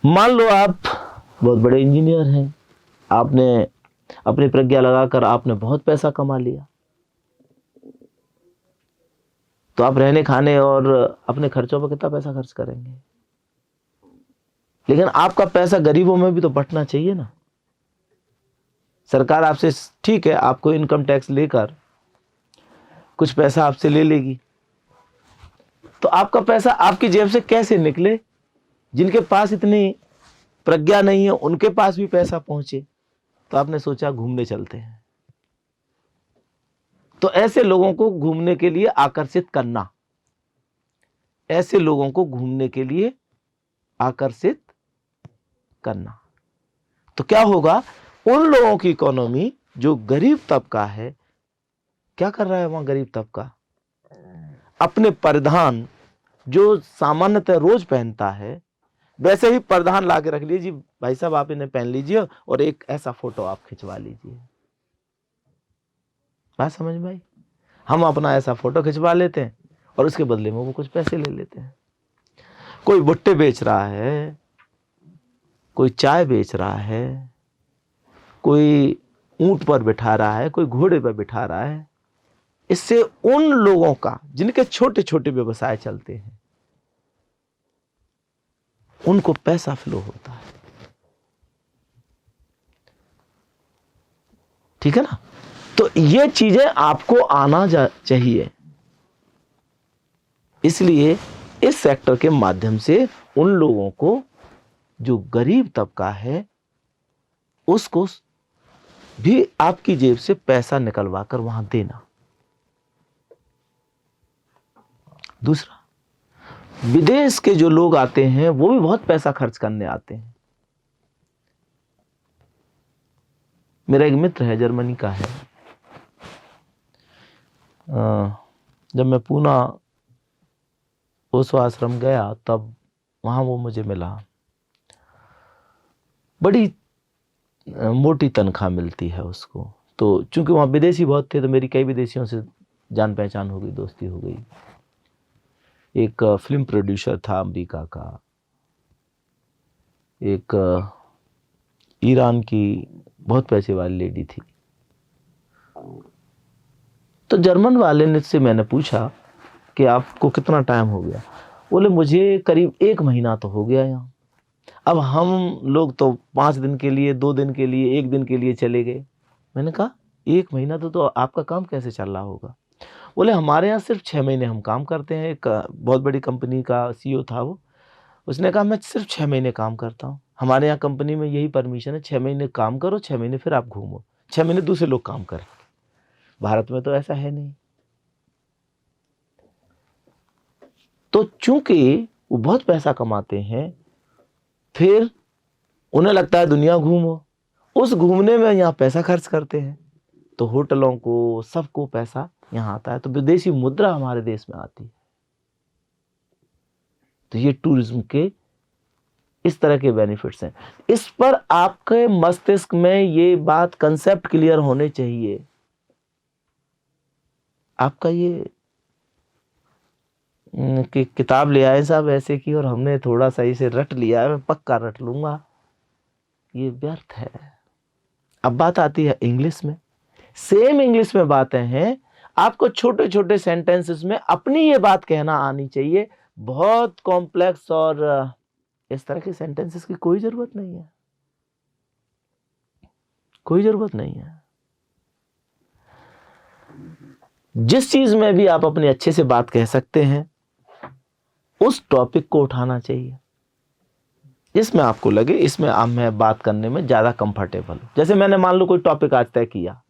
मान लो आप बहुत बड़े इंजीनियर हैं, आपने अपनी प्रज्ञा लगाकर आपने बहुत पैसा कमा लिया, तो आप रहने खाने और अपने खर्चों पर कितना पैसा खर्च करेंगे? लेकिन आपका पैसा गरीबों में भी तो बंटना चाहिए ना। सरकार आपसे, ठीक है, आपको इनकम टैक्स लेकर कुछ पैसा आपसे ले लेगी, तो आपका पैसा आपकी जेब से कैसे निकले? जिनके पास इतनी प्रज्ञा नहीं है उनके पास भी पैसा पहुंचे। तो आपने सोचा घूमने चलते हैं, तो ऐसे लोगों को घूमने के लिए आकर्षित करना, ऐसे लोगों को घूमने के लिए आकर्षित करना, तो क्या होगा, उन लोगों की इकोनॉमी जो गरीब तबका है, क्या कर रहा है वहां गरीब तबका, अपने परिधान जो सामान्यतः रोज पहनता है वैसे ही परिधान ला के रख लीजिए भाई साहब, आप इन्हें पहन लीजिए और एक ऐसा फोटो आप खिंचवा लीजिए। बात समझ में आई? हम अपना ऐसा फोटो खिंचवा लेते हैं और उसके बदले में वो कुछ पैसे ले लेते हैं। कोई भुट्टे बेच रहा है, कोई चाय बेच रहा है, कोई ऊंट पर बिठा रहा है, कोई घोड़े पर बिठा रहा है। इससे उन लोगों का जिनके छोटे छोटे व्यवसाय चलते हैं उनको पैसा फ्लो होता है। ठीक है ना? तो ये चीजें आपको आना चाहिए। इसलिए इस सेक्टर के माध्यम से उन लोगों को जो गरीब तबका है उसको भी आपकी जेब से पैसा निकलवा कर वहां देना। दूसरा, विदेश के जो लोग आते हैं वो भी बहुत पैसा खर्च करने आते हैं। मेरा एक मित्र है, जर्मनी का है। जब मैं पूना ओशो आश्रम गया तब वहां वो मुझे मिला। बड़ी मोटी तनख्वाह मिलती है उसको। तो चूंकि वहां विदेशी बहुत थे तो मेरी कई विदेशियों से जान पहचान हो गई, दोस्ती हो गई। एक फिल्म प्रोड्यूसर था अमेरिका का, एक ईरान की बहुत पैसे वाली लेडी थी। तो जर्मन वाले ने से मैंने पूछा कि आपको कितना टाइम हो गया? बोले मुझे करीब 1 महीना तो हो गया यहाँ। अब हम लोग तो 5 दिन के लिए, 2 दिन के लिए, 1 दिन के लिए चले गए। मैंने कहा 1 महीना तो आपका काम कैसे चल रहा होगा? बोले हमारे यहाँ सिर्फ 6 महीने हम काम करते हैं। एक बहुत बड़ी कंपनी का सीईओ था वो। उसने कहा मैं सिर्फ 6 महीने काम करता हूँ, हमारे यहाँ कंपनी में यही परमिशन है, 6 महीने काम करो, 6 महीने फिर आप घूमो, 6 महीने दूसरे लोग काम करें। भारत में तो ऐसा है नहीं। तो चूंकि वो बहुत पैसा कमाते हैं, फिर उन्हें लगता है दुनिया घूमो, उस घूमने में यहाँ पैसा खर्च करते हैं। तो होटलों को, सबको पैसा यहाँ आता है, तो विदेशी मुद्रा हमारे देश में आती है। तो ये टूरिज्म के इस तरह के बेनिफिट्स हैं। इस पर आपके मस्तिष्क में ये बात, कंसेप्ट क्लियर होने चाहिए। आपका ये कि किताब ले आए साहब ऐसे की और हमने थोड़ा सा इसे रट लिया, मैं पक्का रट लूंगा, ये व्यर्थ है। अब बात आती है इंग्लिश में। सेम इंग्लिश में बातें हैं, आपको छोटे छोटे सेंटेंसेस में अपनी ये बात कहना आनी चाहिए। बहुत कॉम्प्लेक्स और इस तरह के सेंटेंसेस की कोई जरूरत नहीं है, कोई जरूरत नहीं है। जिस चीज में भी आप अपने अच्छे से बात कह सकते हैं उस टॉपिक को उठाना चाहिए। इसमें आपको लगे इसमें अब मैं बात करने में ज्यादा कंफर्टेबल हूं। जैसे मैंने मान लो कोई टॉपिक आज तय किया,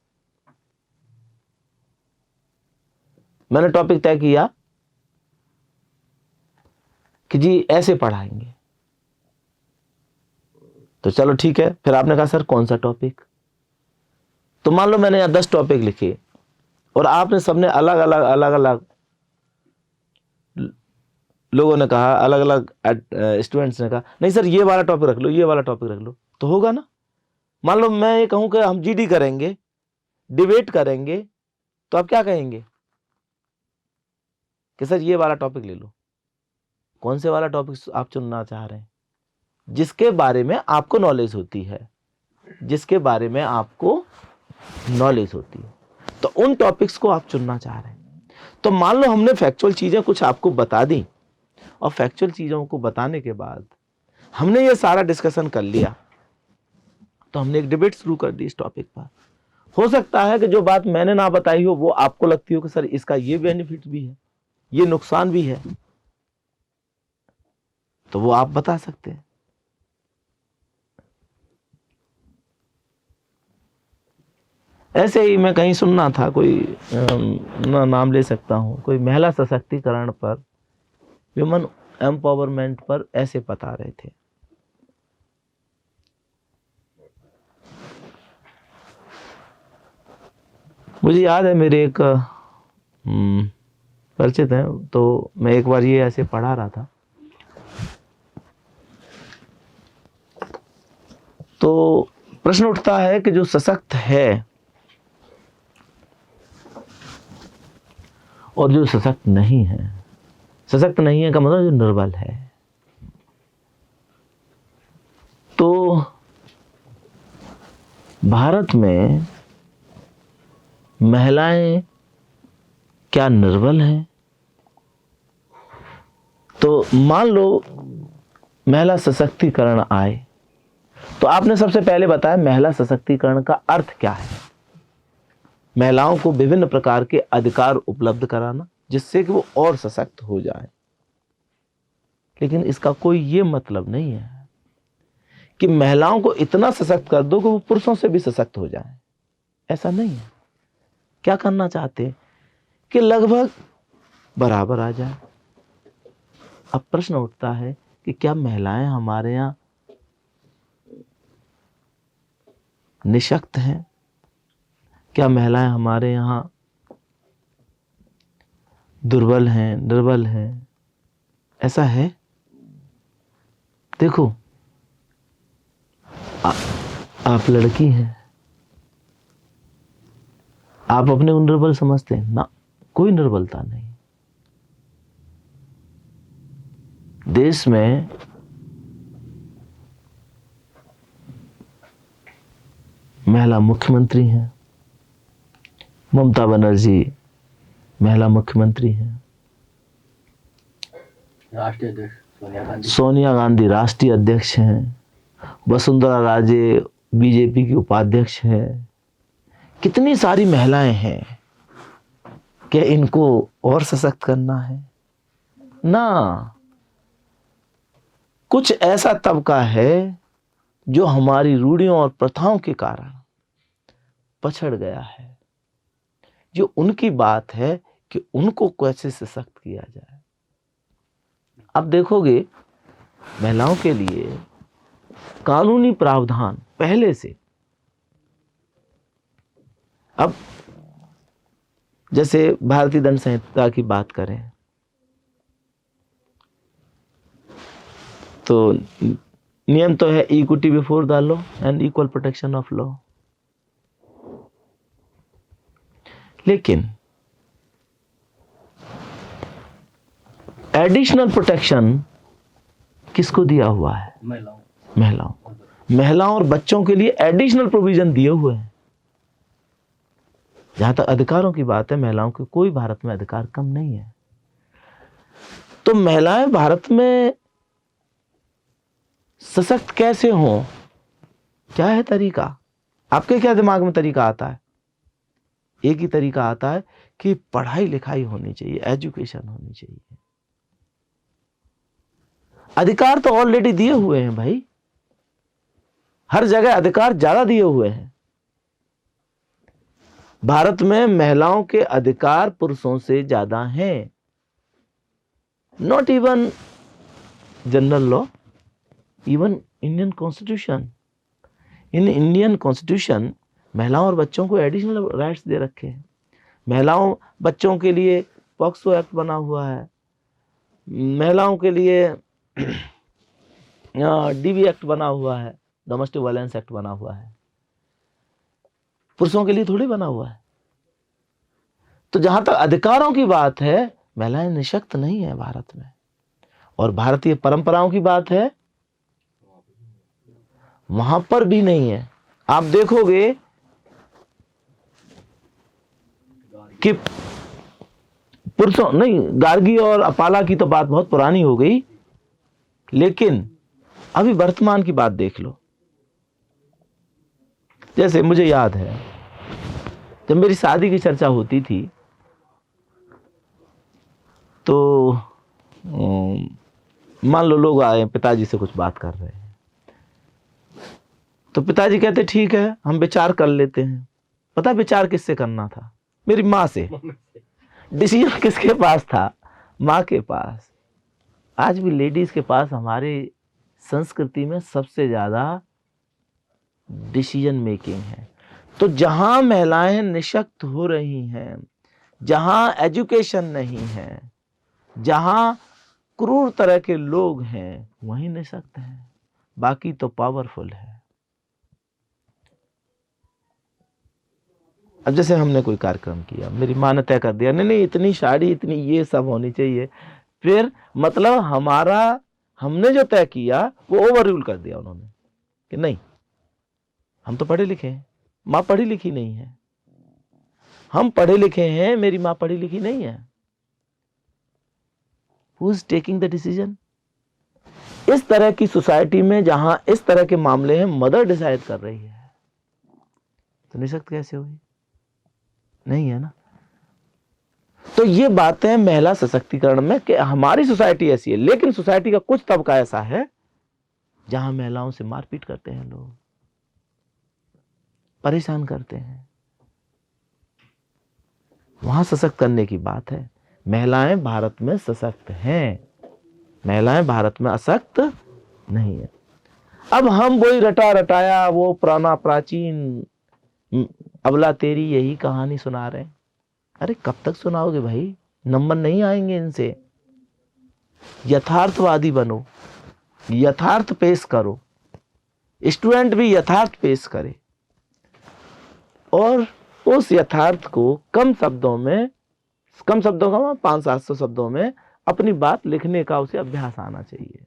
मैंने टॉपिक तय किया कि जी ऐसे पढ़ाएंगे, तो चलो ठीक है। फिर आपने कहा सर कौन सा टॉपिक? तो मान लो मैंने यहां 10 टॉपिक लिखे और आपने सबने अलग अलग लोगों ने कहा, अलग अलग स्टूडेंट्स ने कहा नहीं सर ये वाला टॉपिक रख लो, ये वाला टॉपिक रख लो, तो होगा ना? मान लो मैं ये कहूं कि हम जीडी करेंगे, डिबेट करेंगे, तो आप क्या कहेंगे कि सर ये वाला टॉपिक ले लो। कौन से वाला टॉपिक आप चुनना चाह रहे हैं? जिसके बारे में आपको नॉलेज होती है, जिसके बारे में आपको नॉलेज होती है, तो उन टॉपिक्स को आप चुनना चाह रहे हैं। तो मान लो हमने फैक्चुअल चीजें कुछ आपको बता दी और फैक्चुअल चीजों को बताने के बाद हमने ये सारा डिस्कशन कर लिया, तो हमने एक डिबेट शुरू कर दी इस टॉपिक पर। हो सकता है कि जो बात मैंने ना बताई हो वो आपको लगती हो कि सर इसका ये बेनिफिट भी है, ये नुकसान भी है, तो वो आप बता सकते हैं। ऐसे ही मैं कहीं सुनना था, कोई नाम ले सकता हूँ, कोई महिला सशक्तिकरण पर, वुमेन एम्पावरमेंट पर ऐसे बता रहे थे। मुझे याद है मेरे एक परिचित हैं, तो मैं एक बार ये ऐसे पढ़ा रहा था, तो प्रश्न उठता है कि जो सशक्त है और जो सशक्त नहीं है, सशक्त नहीं है का मतलब जो निर्बल है, तो भारत में महिलाएं क्या निर्बल हैं? तो मान लो महिला सशक्तिकरण आए, तो आपने सबसे पहले बताया महिला सशक्तिकरण का अर्थ क्या है। महिलाओं को विभिन्न प्रकार के अधिकार उपलब्ध कराना जिससे कि वो और सशक्त हो जाए। लेकिन इसका कोई ये मतलब नहीं है कि महिलाओं को इतना सशक्त कर दो कि वो पुरुषों से भी सशक्त हो जाए। ऐसा नहीं है। क्या करना चाहते हैं कि लगभग बराबर आ जाए। अब प्रश्न उठता है कि क्या महिलाएं हमारे यहाँ निशक्त हैं? क्या महिलाएं हमारे यहाँ दुर्बल हैं, निर्बल हैं? ऐसा है? देखो, आप लड़की हैं, आप अपने को निर्बल समझते हैं ना? कोई निर्बलता नहीं। देश में महिला मुख्यमंत्री हैं, ममता बनर्जी महिला मुख्यमंत्री हैं, राष्ट्रीय अध्यक्ष सोनिया गांधी राष्ट्रीय अध्यक्ष हैं, वसुंधरा राजे बीजेपी की उपाध्यक्ष हैं। कितनी सारी महिलाएं हैं। क्या इनको और सशक्त करना है? ना, कुछ ऐसा तबका है जो हमारी रूढ़ियों और प्रथाओं के कारण पछड़ गया है। जो उनकी बात है कि उनको कैसे सशक्त किया जाए। अब देखोगे महिलाओं के लिए कानूनी प्रावधान पहले से, अब जैसे भारतीय दंड संहिता की बात करें तो नियम तो है equity before the law and equal protection of law. लेकिन एडिशनल प्रोटेक्शन किसको दिया हुआ है? महिलाओं और बच्चों के लिए एडिशनल प्रोविजन दिए हुए हैं। जहां तक अधिकारों की बात है, महिलाओं के कोई भारत में अधिकार कम नहीं है। तो महिलाएं भारत में सशक्त कैसे हों? क्या है तरीका? आपके क्या दिमाग में तरीका आता है? एक ही तरीका आता है कि पढ़ाई लिखाई होनी चाहिए, एजुकेशन होनी चाहिए। अधिकार तो ऑलरेडी दिए हुए हैं भाई, हर जगह अधिकार ज्यादा दिए हुए हैं। भारत में महिलाओं के अधिकार पुरुषों से ज्यादा हैं। Not even general law, even Indian constitution. In Indian constitution महिलाओं और बच्चों को एडिशनल राइट्स दे रखे हैं। महिलाओं बच्चों के लिए पॉक्सो एक्ट बना हुआ है, महिलाओं के लिए डीवी एक्ट बना हुआ है, डोमेस्टिक वायलेंस एक्ट बना हुआ है। पुरुषों के लिए थोड़ी बना हुआ है। तो जहां तक अधिकारों की बात है, महिलाएं निशक्त नहीं है भारत में। और भारतीय परंपराओं की बात है, वहां पर भी नहीं है। आप देखोगे कि पुरुषों नहीं, गार्गी और अपाला की तो बात बहुत पुरानी हो गई, लेकिन अभी वर्तमान की बात देख लो। जैसे मुझे याद है जब मेरी शादी की चर्चा होती थी तो मान लो लोग आए, पिताजी से कुछ बात कर रहे हैं, तो पिताजी कहते ठीक है हम विचार कर लेते हैं। पता विचार किससे करना था? मेरी माँ से। डिसीजन किसके पास था? माँ के पास। आज भी लेडीज के पास हमारे संस्कृति में सबसे ज्यादा डिसीजन मेकिंग है। तो जहां महिलाएं निशक्त हो रही हैं, जहां एजुकेशन नहीं है, जहां क्रूर तरह के लोग हैं, वहीं निशक्त हैं, बाकी तो पावरफुल है। अब जैसे हमने कोई कार्यक्रम किया, मेरी माँ ने तय कर दिया नहीं नहीं इतनी साड़ी इतनी ये सब होनी चाहिए, फिर मतलब हमने जो तय किया वो ओवर रूल कर दिया उन्होंने कि नहीं हम तो पढ़े लिखे हैं, माँ पढ़ी लिखी नहीं है। हम पढ़े लिखे हैं, मेरी माँ पढ़ी लिखी नहीं है। Who is taking the decision? इस तरह की सोसाइटी में जहां इस तरह के मामले हैं, मदर डिसाइड कर रही है, तो निशक्त कैसे होगी? नहीं है ना। तो ये बातें महिला सशक्तिकरण में कि हमारी सोसाइटी ऐसी है, लेकिन सोसाइटी का कुछ तबका ऐसा है जहां महिलाओं से मारपीट करते हैं, लोग परेशान करते हैं। वहां सशक्त करने की बात है। महिलाएं भारत में सशक्त हैं, महिलाएं भारत में अशक्त नहीं है। अब हम वही रटा रटाया वो पुराना प्राचीन अबला तेरी यही कहानी सुना रहे हैं। अरे कब तक सुनाओगे भाई? नंबर नहीं आएंगे इनसे। यथार्थवादी बनो, यथार्थ पेश करो, स्टूडेंट भी यथार्थ पेश करे और उस यथार्थ को कम शब्दों का 500-700 शब्दों में अपनी बात लिखने का उसे अभ्यास आना चाहिए।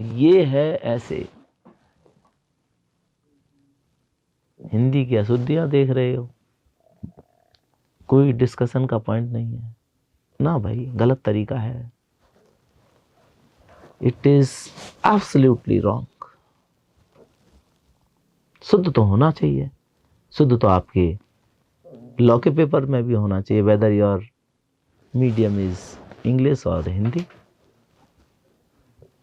ये है ऐसे। हिंदी की अशुद्धियां देख रहे हो, कोई डिस्कशन का पॉइंट नहीं है ना भाई, गलत तरीका है। It is absolutely wrong. शुद्ध तो होना चाहिए, शुद्ध तो आपके लॉ के पेपर में भी होना चाहिए, whether your medium is English और हिंदी।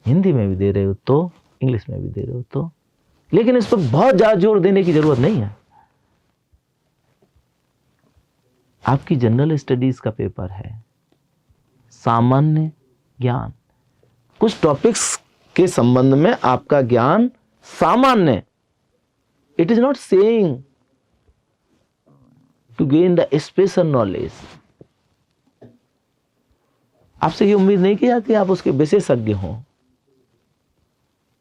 हिंदी में भी दे रहे हो तो, इंग्लिश में भी दे रहे हो तो, लेकिन इस पर बहुत ज्यादा जोर देने की जरूरत नहीं है। आपकी जनरल स्टडीज का पेपर है, सामान्य ज्ञान, कुछ टॉपिक्स के संबंध में आपका ज्ञान सामान्य। It is not saying to gain the special knowledge. आपसे ये उम्मीद नहीं की जाती आप उसके विशेषज्ञ हों,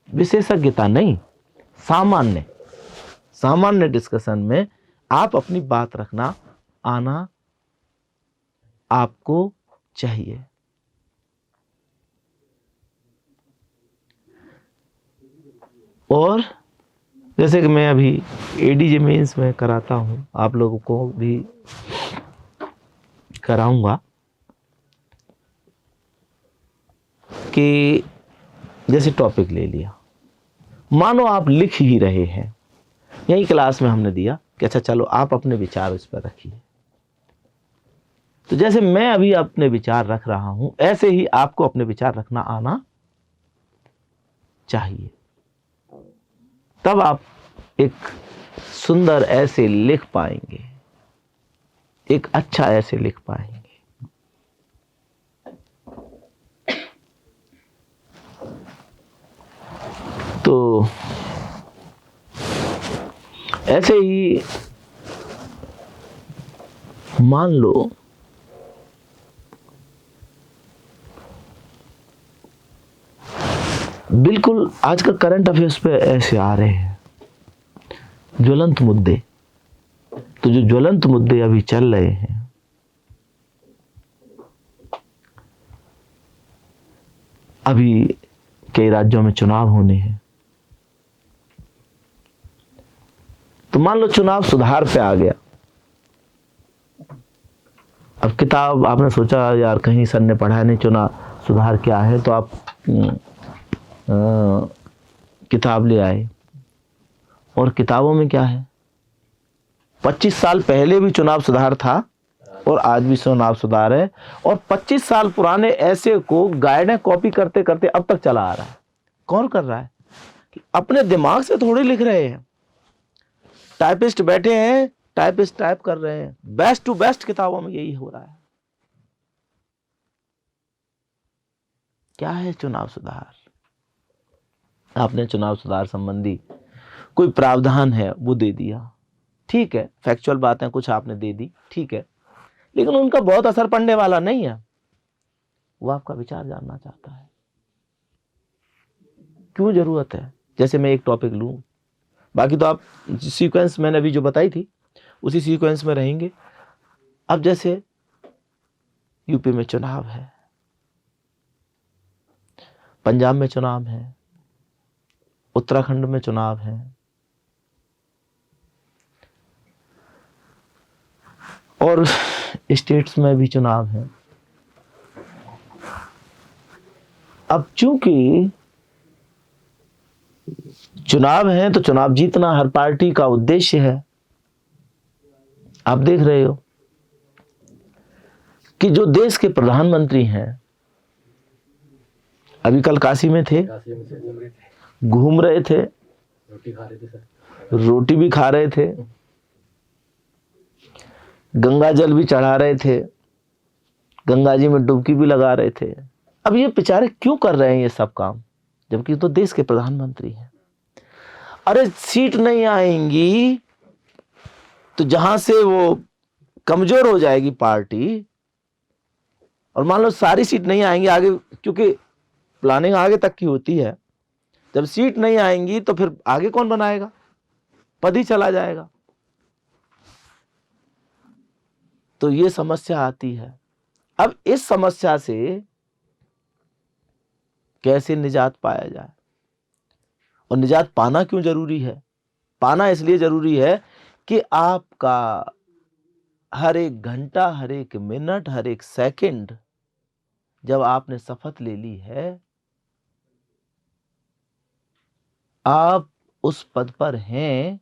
विशेषज्ञता नहीं, सामान्य डिस्कशन में आप अपनी बात रखना आना आपको चाहिए। और जैसे कि मैं अभी एडीजे मेंस में कराता हूं, आप लोगों को भी कराऊंगा कि जैसे टॉपिक ले लिया, मानो आप लिख ही रहे हैं, यही क्लास में हमने दिया कि अच्छा चलो आप अपने विचार इस पर रखिए। तो जैसे मैं अभी अपने विचार रख रहा हूं, ऐसे ही आपको अपने विचार रखना आना चाहिए। तब आप एक सुंदर ऐसे लिख पाएंगे, एक अच्छा ऐसे लिख पाएंगे। तो ऐसे ही मान लो बिल्कुल आजकल करंट अफेयर्स पे ऐसे आ रहे हैं ज्वलंत मुद्दे। तो जो ज्वलंत मुद्दे अभी चल रहे हैं, अभी कई राज्यों में चुनाव होने हैं, तो मान लो चुनाव सुधार पे आ गया। अब किताब आपने सोचा यार कहीं सर ने पढ़ा नहीं चुनाव सुधार क्या है, तो आप किताब ले आए और किताबों में क्या है, 25 साल पहले भी चुनाव सुधार था और आज भी चुनाव सुधार है, और 25 साल पुराने ऐसे को गाइडें कॉपी करते करते अब तक चला आ रहा है। कौन कर रहा है? अपने दिमाग से थोड़ी लिख रहे हैं, टाइपिस्ट बैठे हैं, टाइपिस्ट टाइप कर रहे हैं, बेस्ट टू बेस्ट किताबों में यही हो रहा है। क्या है चुनाव सुधार? आपने चुनाव सुधार संबंधी कोई प्रावधान है वो दे दिया, ठीक है, फैक्चुअल बातें कुछ आपने दे दी, ठीक है, लेकिन उनका बहुत असर पड़ने वाला नहीं है। वो आपका विचार जानना चाहता है, क्यों जरूरत है। जैसे मैं एक टॉपिक लूं, बाकी तो आप सीक्वेंस मैंने अभी जो बताई थी उसी सीक्वेंस में रहेंगे। अब जैसे यूपी में चुनाव है, पंजाब में चुनाव है, उत्तराखंड में चुनाव है, और स्टेट्स में भी चुनाव है। अब चूंकि चुनाव है तो चुनाव जीतना हर पार्टी का उद्देश्य है। आप देख रहे हो कि जो देश के प्रधानमंत्री हैं, अभी कल काशी में थे, घूम रहे थे, रोटी खा रहे थे सर, रोटी भी खा रहे थे, गंगा जल भी चढ़ा रहे थे, गंगा जी में डुबकी भी लगा रहे थे। अब ये बेचारे क्यों कर रहे हैं ये सब काम, जबकि तो देश के प्रधानमंत्री हैं। अरे सीट नहीं आएंगी तो जहां से वो कमजोर हो जाएगी पार्टी, और मान लो सारी सीट नहीं आएंगी आगे, क्योंकि प्लानिंग आगे तक की होती है। जब सीट नहीं आएंगी तो फिर आगे कौन बनाएगा, पद ही चला जाएगा। तो ये समस्या आती है। अब इस समस्या से कैसे निजात पाया जाए, और निजात पाना क्यों जरूरी है? पाना इसलिए जरूरी है कि आपका हर एक घंटा, हर एक मिनट, हर एक सेकंड जब आपने शपथ ले ली है, आप उस पद पर हैं,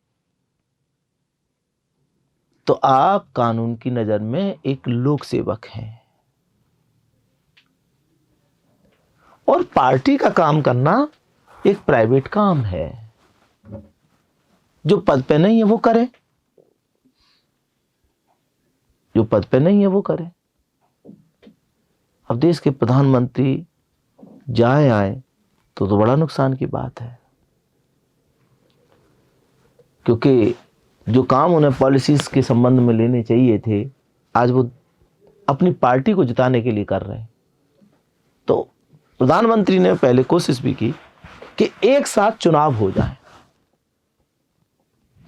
तो आप कानून की नजर में एक लोक सेवक हैं। और पार्टी का काम करना एक प्राइवेट काम है। जो पद पे नहीं है वो करे, जो पद पे नहीं है वो करे। अब देश के प्रधानमंत्री जाए आए तो बड़ा नुकसान की बात है, क्योंकि जो काम उन्हें पॉलिसीज के संबंध में लेने चाहिए थे, आज वो अपनी पार्टी को जिताने के लिए कर रहे हैं। तो प्रधानमंत्री ने पहले कोशिश भी की कि एक साथ चुनाव हो जाए,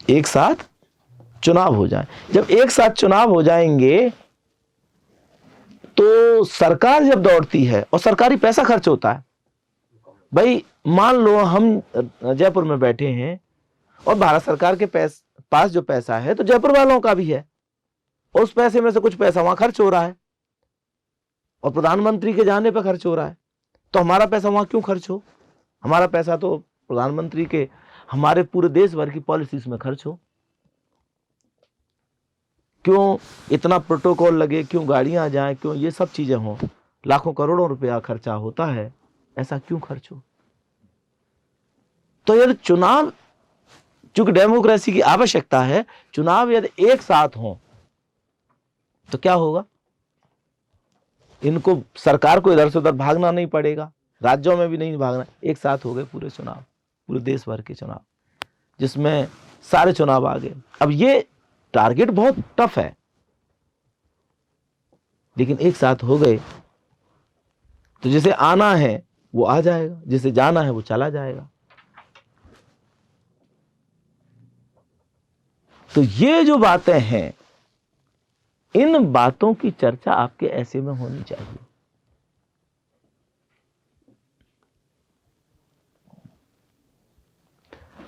एक साथ चुनाव हो जाए। जब एक साथ चुनाव हो जाएंगे तो सरकार जब दौड़ती है और सरकारी पैसा खर्च होता है। भाई मान लो हम जयपुर में बैठे हैं और भारत सरकार के पास जो पैसा है तो जयपुर वालों का भी है, और उस पैसे में से कुछ पैसा वहां खर्च हो रहा है और प्रधानमंत्री के जाने पर खर्च हो रहा है। तो हमारा पैसा वहां क्यों खर्च हो? हमारा पैसा तो प्रधानमंत्री के, हमारे पूरे देश भर की पॉलिसीज में खर्च हो। क्यों इतना प्रोटोकॉल लगे, क्यों गाड़ियां जाएं, क्यों ये सब चीजें हों, लाखों करोड़ों रुपया खर्चा होता है, ऐसा क्यों खर्च हो? तो यदि चुनाव, चूंकि डेमोक्रेसी की आवश्यकता है, चुनाव यदि एक साथ हो तो क्या होगा? इनको, सरकार को इधर से उधर भागना नहीं पड़ेगा, राज्यों में भी नहीं भागना, एक साथ हो गए पूरे चुनाव, पूरे देश भर के चुनाव, जिसमें सारे चुनाव आ गए। अब ये टारगेट बहुत टफ है, लेकिन एक साथ हो गए तो जिसे आना है वो आ जाएगा, जिसे जाना है वो चला जाएगा। तो ये जो बातें हैं, इन बातों की चर्चा आपके ऐसे में होनी चाहिए।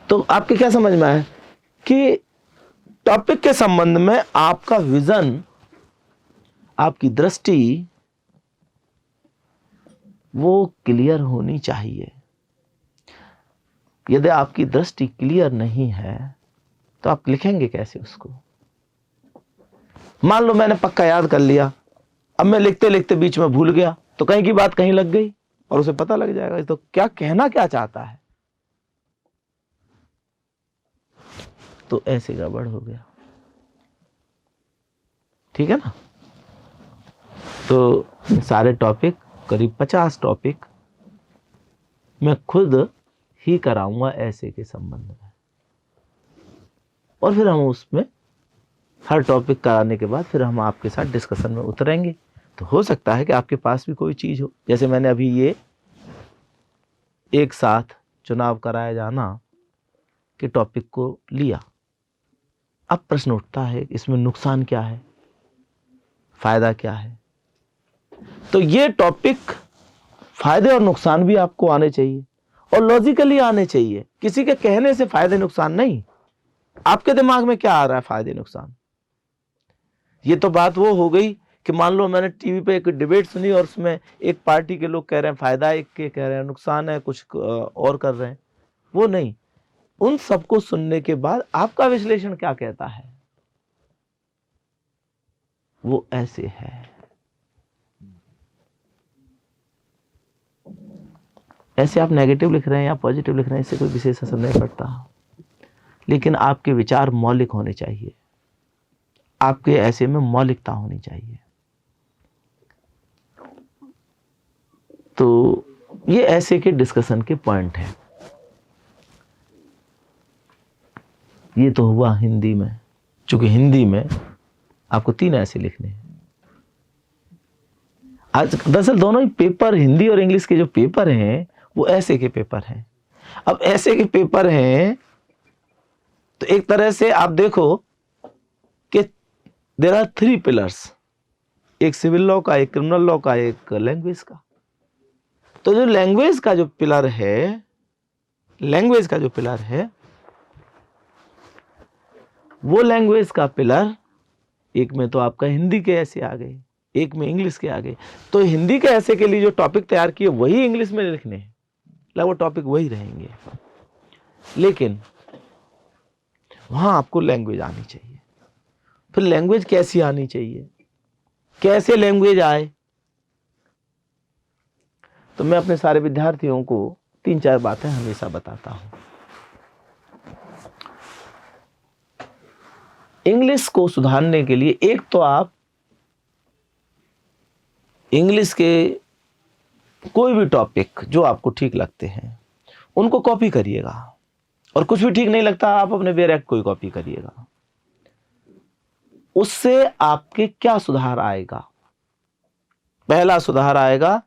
तो आपके क्या समझ में आया कि टॉपिक के संबंध में आपका विजन, आपकी दृष्टि वो क्लियर होनी चाहिए। यदि आपकी दृष्टि क्लियर नहीं है तो आप लिखेंगे कैसे उसको? मान लो मैंने पक्का याद कर लिया, अब मैं लिखते लिखते बीच में भूल गया तो कहीं की बात कहीं लग गई और उसे पता लग जाएगा तो क्या कहना क्या चाहता है। तो ऐसे गड़बड़ हो गया। ठीक है ना। तो सारे टॉपिक, करीब 50 टॉपिक मैं खुद ही कराऊंगा ऐसे के संबंध में, और फिर हम उसमें हर टॉपिक कराने के बाद फिर हम आपके साथ डिस्कशन में उतरेंगे। तो हो सकता है कि आपके पास भी कोई चीज़ हो, जैसे मैंने अभी ये एक साथ चुनाव कराया जाना के टॉपिक को लिया। अब प्रश्न उठता है इसमें नुकसान क्या है, फायदा क्या है। तो ये टॉपिक फायदे और नुकसान भी आपको आने चाहिए और लॉजिकली आने चाहिए, किसी के कहने से फायदे नुकसान नहीं। आपके दिमाग में क्या आ रहा है फायदे नुकसान। ये तो बात वो हो गई कि मान लो मैंने टीवी पे एक डिबेट सुनी और उसमें एक पार्टी के लोग कह रहे हैं फायदा, एक के कह रहे हैं नुकसान है, कुछ और कर रहे हैं। वो नहीं, उन सबको सुनने के बाद आपका विश्लेषण क्या कहता है, वो ऐसे है। ऐसे आप नेगेटिव लिख रहे हैं या पॉजिटिव लिख रहे हैं, इससे कोई विशेष असर नहीं पड़ता, लेकिन आपके विचार मौलिक होने चाहिए, आपके ऐसे में मौलिकता होनी चाहिए। तो ये ऐसे के डिस्कशन के पॉइंट हैं। ये तो हुआ हिंदी में, चूंकि हिंदी में आपको 3 ऐसे लिखने हैं। आज दरअसल दोनों ही पेपर, हिंदी और इंग्लिश के जो पेपर हैं वो ऐसे के पेपर हैं। अब ऐसे के पेपर हैं तो एक तरह से आप देखो कि देयर आर 3 पिलर्स, एक सिविल लॉ का, एक क्रिमिनल लॉ का, एक लैंग्वेज का। तो जो लैंग्वेज का जो पिलर है, लैंग्वेज का जो पिलर है, वो लैंग्वेज का पिलर, एक में तो आपका हिंदी के ऐसे आ गए, एक में इंग्लिश के आ गए। तो हिंदी के ऐसे के लिए जो टॉपिक तैयार किए वही इंग्लिश में लिखने हैं, वो टॉपिक वही रहेंगे, लेकिन वहां आपको लैंग्वेज आनी चाहिए। फिर लैंग्वेज कैसी आनी चाहिए, कैसे लैंग्वेज आए। तो मैं अपने सारे विद्यार्थियों को 3-4 बातें हमेशा बताता हूं। इंग्लिश को सुधारने के लिए एक तो आप इंग्लिश के कोई भी टॉपिक जो आपको ठीक लगते हैं उनको कॉपी करिएगा, और कुछ भी ठीक नहीं लगता आप अपने बेरेक्ट कोई कॉपी करिएगा। उससे आपके क्या सुधार आएगा। पहला सुधार आएगा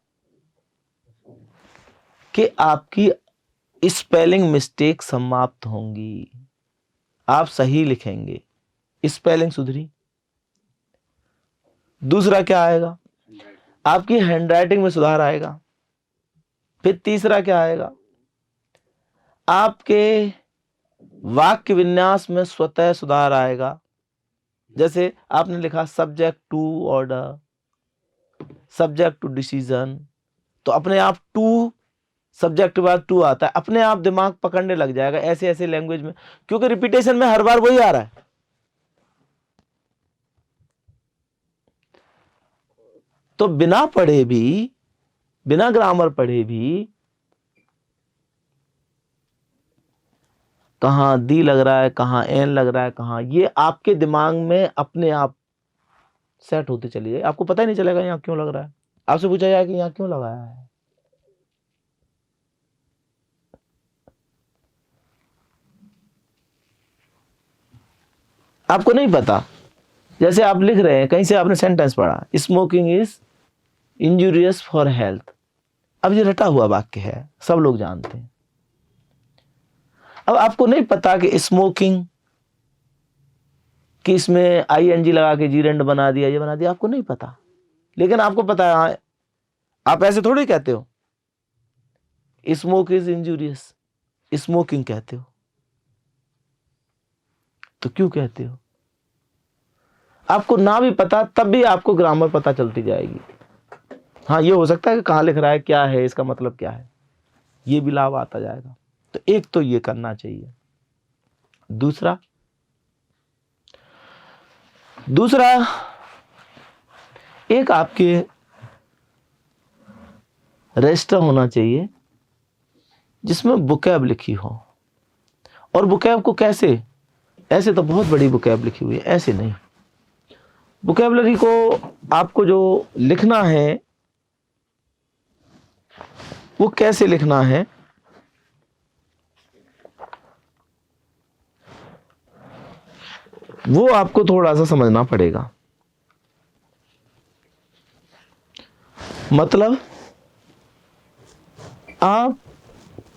कि आपकी स्पेलिंग मिस्टेक समाप्त होंगी, आप सही लिखेंगे, स्पेलिंग सुधरी। दूसरा क्या आएगा, आपकी हैंडराइटिंग में सुधार आएगा। फिर तीसरा क्या आएगा, आपके वाक्य विन्यास में स्वतः सुधार आएगा। जैसे आपने लिखा subject to order, subject to decision, तो अपने आप टू सब्जेक्ट के बाद टू आता है, अपने आप दिमाग पकड़ने लग जाएगा ऐसे ऐसे लैंग्वेज में, क्योंकि रिपीटेशन में हर बार वही आ रहा है। तो बिना पढ़े भी, बिना ग्रामर पढ़े भी कहां दी लग रहा है, कहां एन लग रहा है, कहां, ये आपके दिमाग में अपने आप सेट होते चली जाए, आपको पता ही नहीं चलेगा यहां क्यों लग रहा है। आपसे पूछा जाए कि यहां क्यों लगाया है, आपको नहीं पता। जैसे आप लिख रहे हैं, कहीं से आपने सेंटेंस पढ़ा, smoking is injurious for health. अब ये रटा हुआ वाक्य है, सब लोग जानते हैं। अब आपको नहीं पता कि स्मोकिंग कि इसमें ING लगा के जीरेंड बना दिया, ये बना दिया, आपको नहीं पता। लेकिन आपको पता है, आप ऐसे थोड़ी कहते हो स्मोक इज इंजूरियस, स्मोकिंग कहते हो। तो क्यों कहते हो, आपको ना भी पता तब भी आपको ग्रामर पता चलती जाएगी। हाँ, ये हो सकता है कि कहाँ लिख रहा है, क्या है, इसका मतलब क्या है, ये भी लाभ आता जाएगा। तो एक तो ये करना चाहिए। दूसरा एक आपके रजिस्टर होना चाहिए जिसमें बुकैब लिखी हो। और बुकैब को कैसे, ऐसे तो बहुत बड़ी बुकैब लिखी हुई है, ऐसे नहीं। बुकैबलरी को आपको जो लिखना है वो कैसे लिखना है, वो आपको थोड़ा सा समझना पड़ेगा। मतलब आप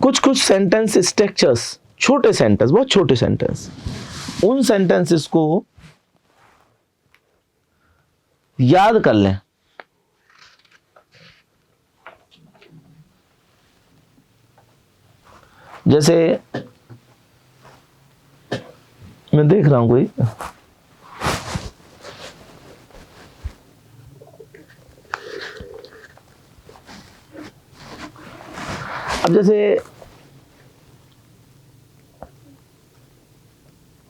कुछ कुछ सेंटेंस स्ट्रक्चर्स, छोटे सेंटेंस, बहुत छोटे सेंटेंस, उन सेंटेंसेस को याद कर लें। जैसे मैं देख रहा हूं कोई, अब जैसे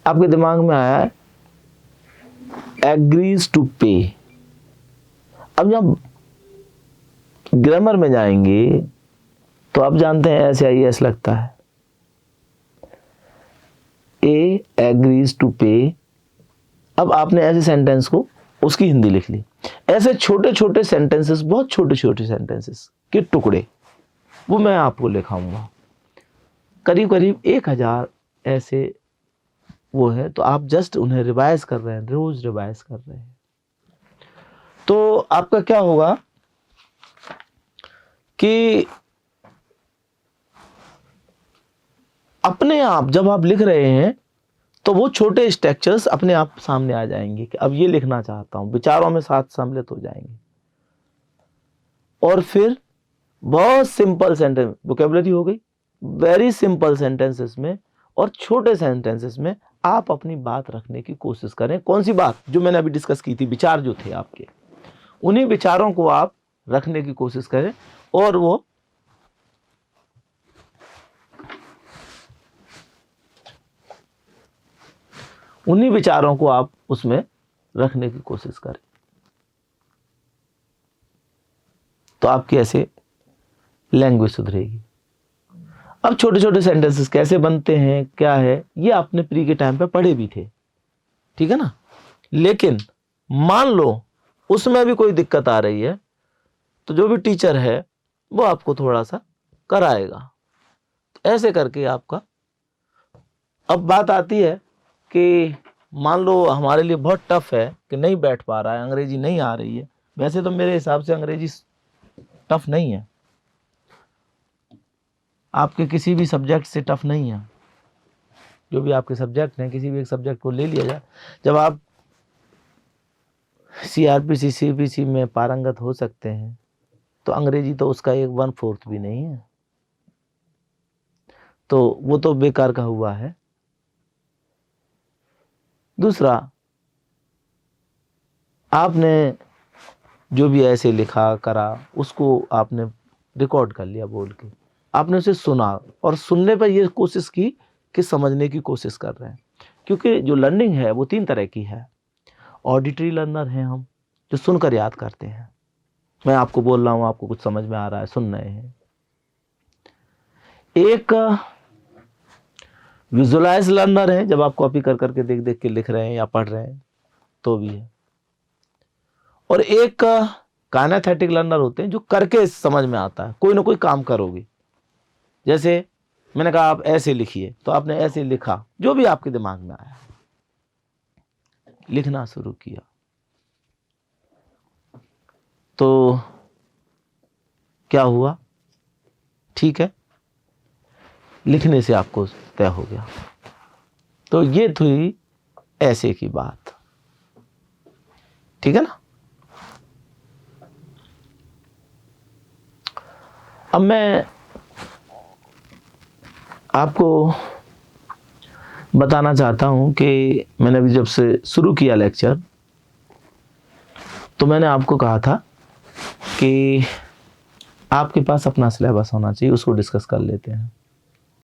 आपके दिमाग में आया है एग्रीज टू पे। अब जब ग्रामर में जाएंगे तो आप जानते हैं ऐसे आई एस लगता है, ए एग्रीज टू पे। अब आपने ऐसे सेंटेंस को उसकी हिंदी लिख ली। ऐसे छोटे छोटे सेंटेंसेस, बहुत छोटे छोटे सेंटेंसेस के टुकड़े, वो मैं आपको लिखाऊंगा। करीब करीब 1000 ऐसे वो है, तो आप जस्ट उन्हें रिवाइज कर रहे हैं, रोज रिवाइज कर रहे हैं। तो आपका क्या होगा कि अपने आप जब आप लिख रहे हैं तो वो छोटे स्ट्रक्चर्स अपने आप सामने आ जाएंगे कि अब ये लिखना चाहता हूं, विचारों में साथ सम्मिलित हो जाएंगे। और फिर बहुत सिंपल सेंटेंस, वोकैबुलरी हो गई, वेरी सिंपल सेंटेंसेस में और छोटे सेंटेंसेस में आप अपनी बात रखने की कोशिश करें। कौन सी बात? जो मैंने अभी डिस्कस की थी, विचार जो थे आपके, उन्हीं विचारों को आप रखने की कोशिश करें और वो उन्हीं विचारों को आप उसमें रखने की कोशिश करें। तो आपकी ऐसे लैंग्वेज सुधरेगी। अब छोटे छोटे सेंटेंसेस कैसे बनते हैं, क्या है, ये आपने प्री के टाइम पे पढ़े भी थे, ठीक है ना। लेकिन मान लो उसमें भी कोई दिक्कत आ रही है तो जो भी टीचर है वो आपको थोड़ा सा कराएगा। तो ऐसे करके आपका, अब बात आती है कि मान लो हमारे लिए बहुत टफ है कि नहीं बैठ पा रहा है, अंग्रेजी नहीं आ रही है। वैसे तो मेरे हिसाब से अंग्रेजी टफ नहीं है, आपके किसी भी सब्जेक्ट से टफ नहीं है। जो भी आपके सब्जेक्ट हैं, किसी भी एक सब्जेक्ट को ले लिया जाए, जब आप CRPC CPC में पारंगत हो सकते हैं तो अंग्रेजी तो उसका 1/4 भी नहीं है, तो वो तो बेकार का हुआ है। दूसरा, आपने जो भी ऐसे लिखा करा उसको आपने रिकॉर्ड कर लिया बोल के, आपने उसे सुना और सुनने पर ये कोशिश की कि समझने की कोशिश कर रहे हैं। क्योंकि जो लर्निंग है वो 3 तरह की है। ऑडिटरी लर्नर हैं हम, जो सुनकर याद करते हैं, मैं आपको बोल रहा हूँ, आपको कुछ समझ में आ रहा है, सुन रहे हैं। एक विजुअलाइज लर्नर है, जब आप कॉपी कर करके देख देख के लिख रहे हैं या पढ़ रहे हैं तो भी है। और एक काइनेस्थेटिक लर्नर होते हैं, जो करके समझ में आता है, कोई ना कोई काम करोगे। जैसे मैंने कहा आप ऐसे लिखिए, तो आपने ऐसे लिखा, जो भी आपके दिमाग में आया लिखना शुरू किया, तो क्या हुआ, ठीक है, लिखने से आपको तय हो गया। तो ये थी ऐसे की बात, ठीक है ना। अब मैं आपको बताना चाहता हूं कि मैंने अभी जब से शुरू किया लेक्चर, तो मैंने आपको कहा था कि आपके पास अपना सिलेबस होना चाहिए, उसको डिस्कस कर लेते हैं।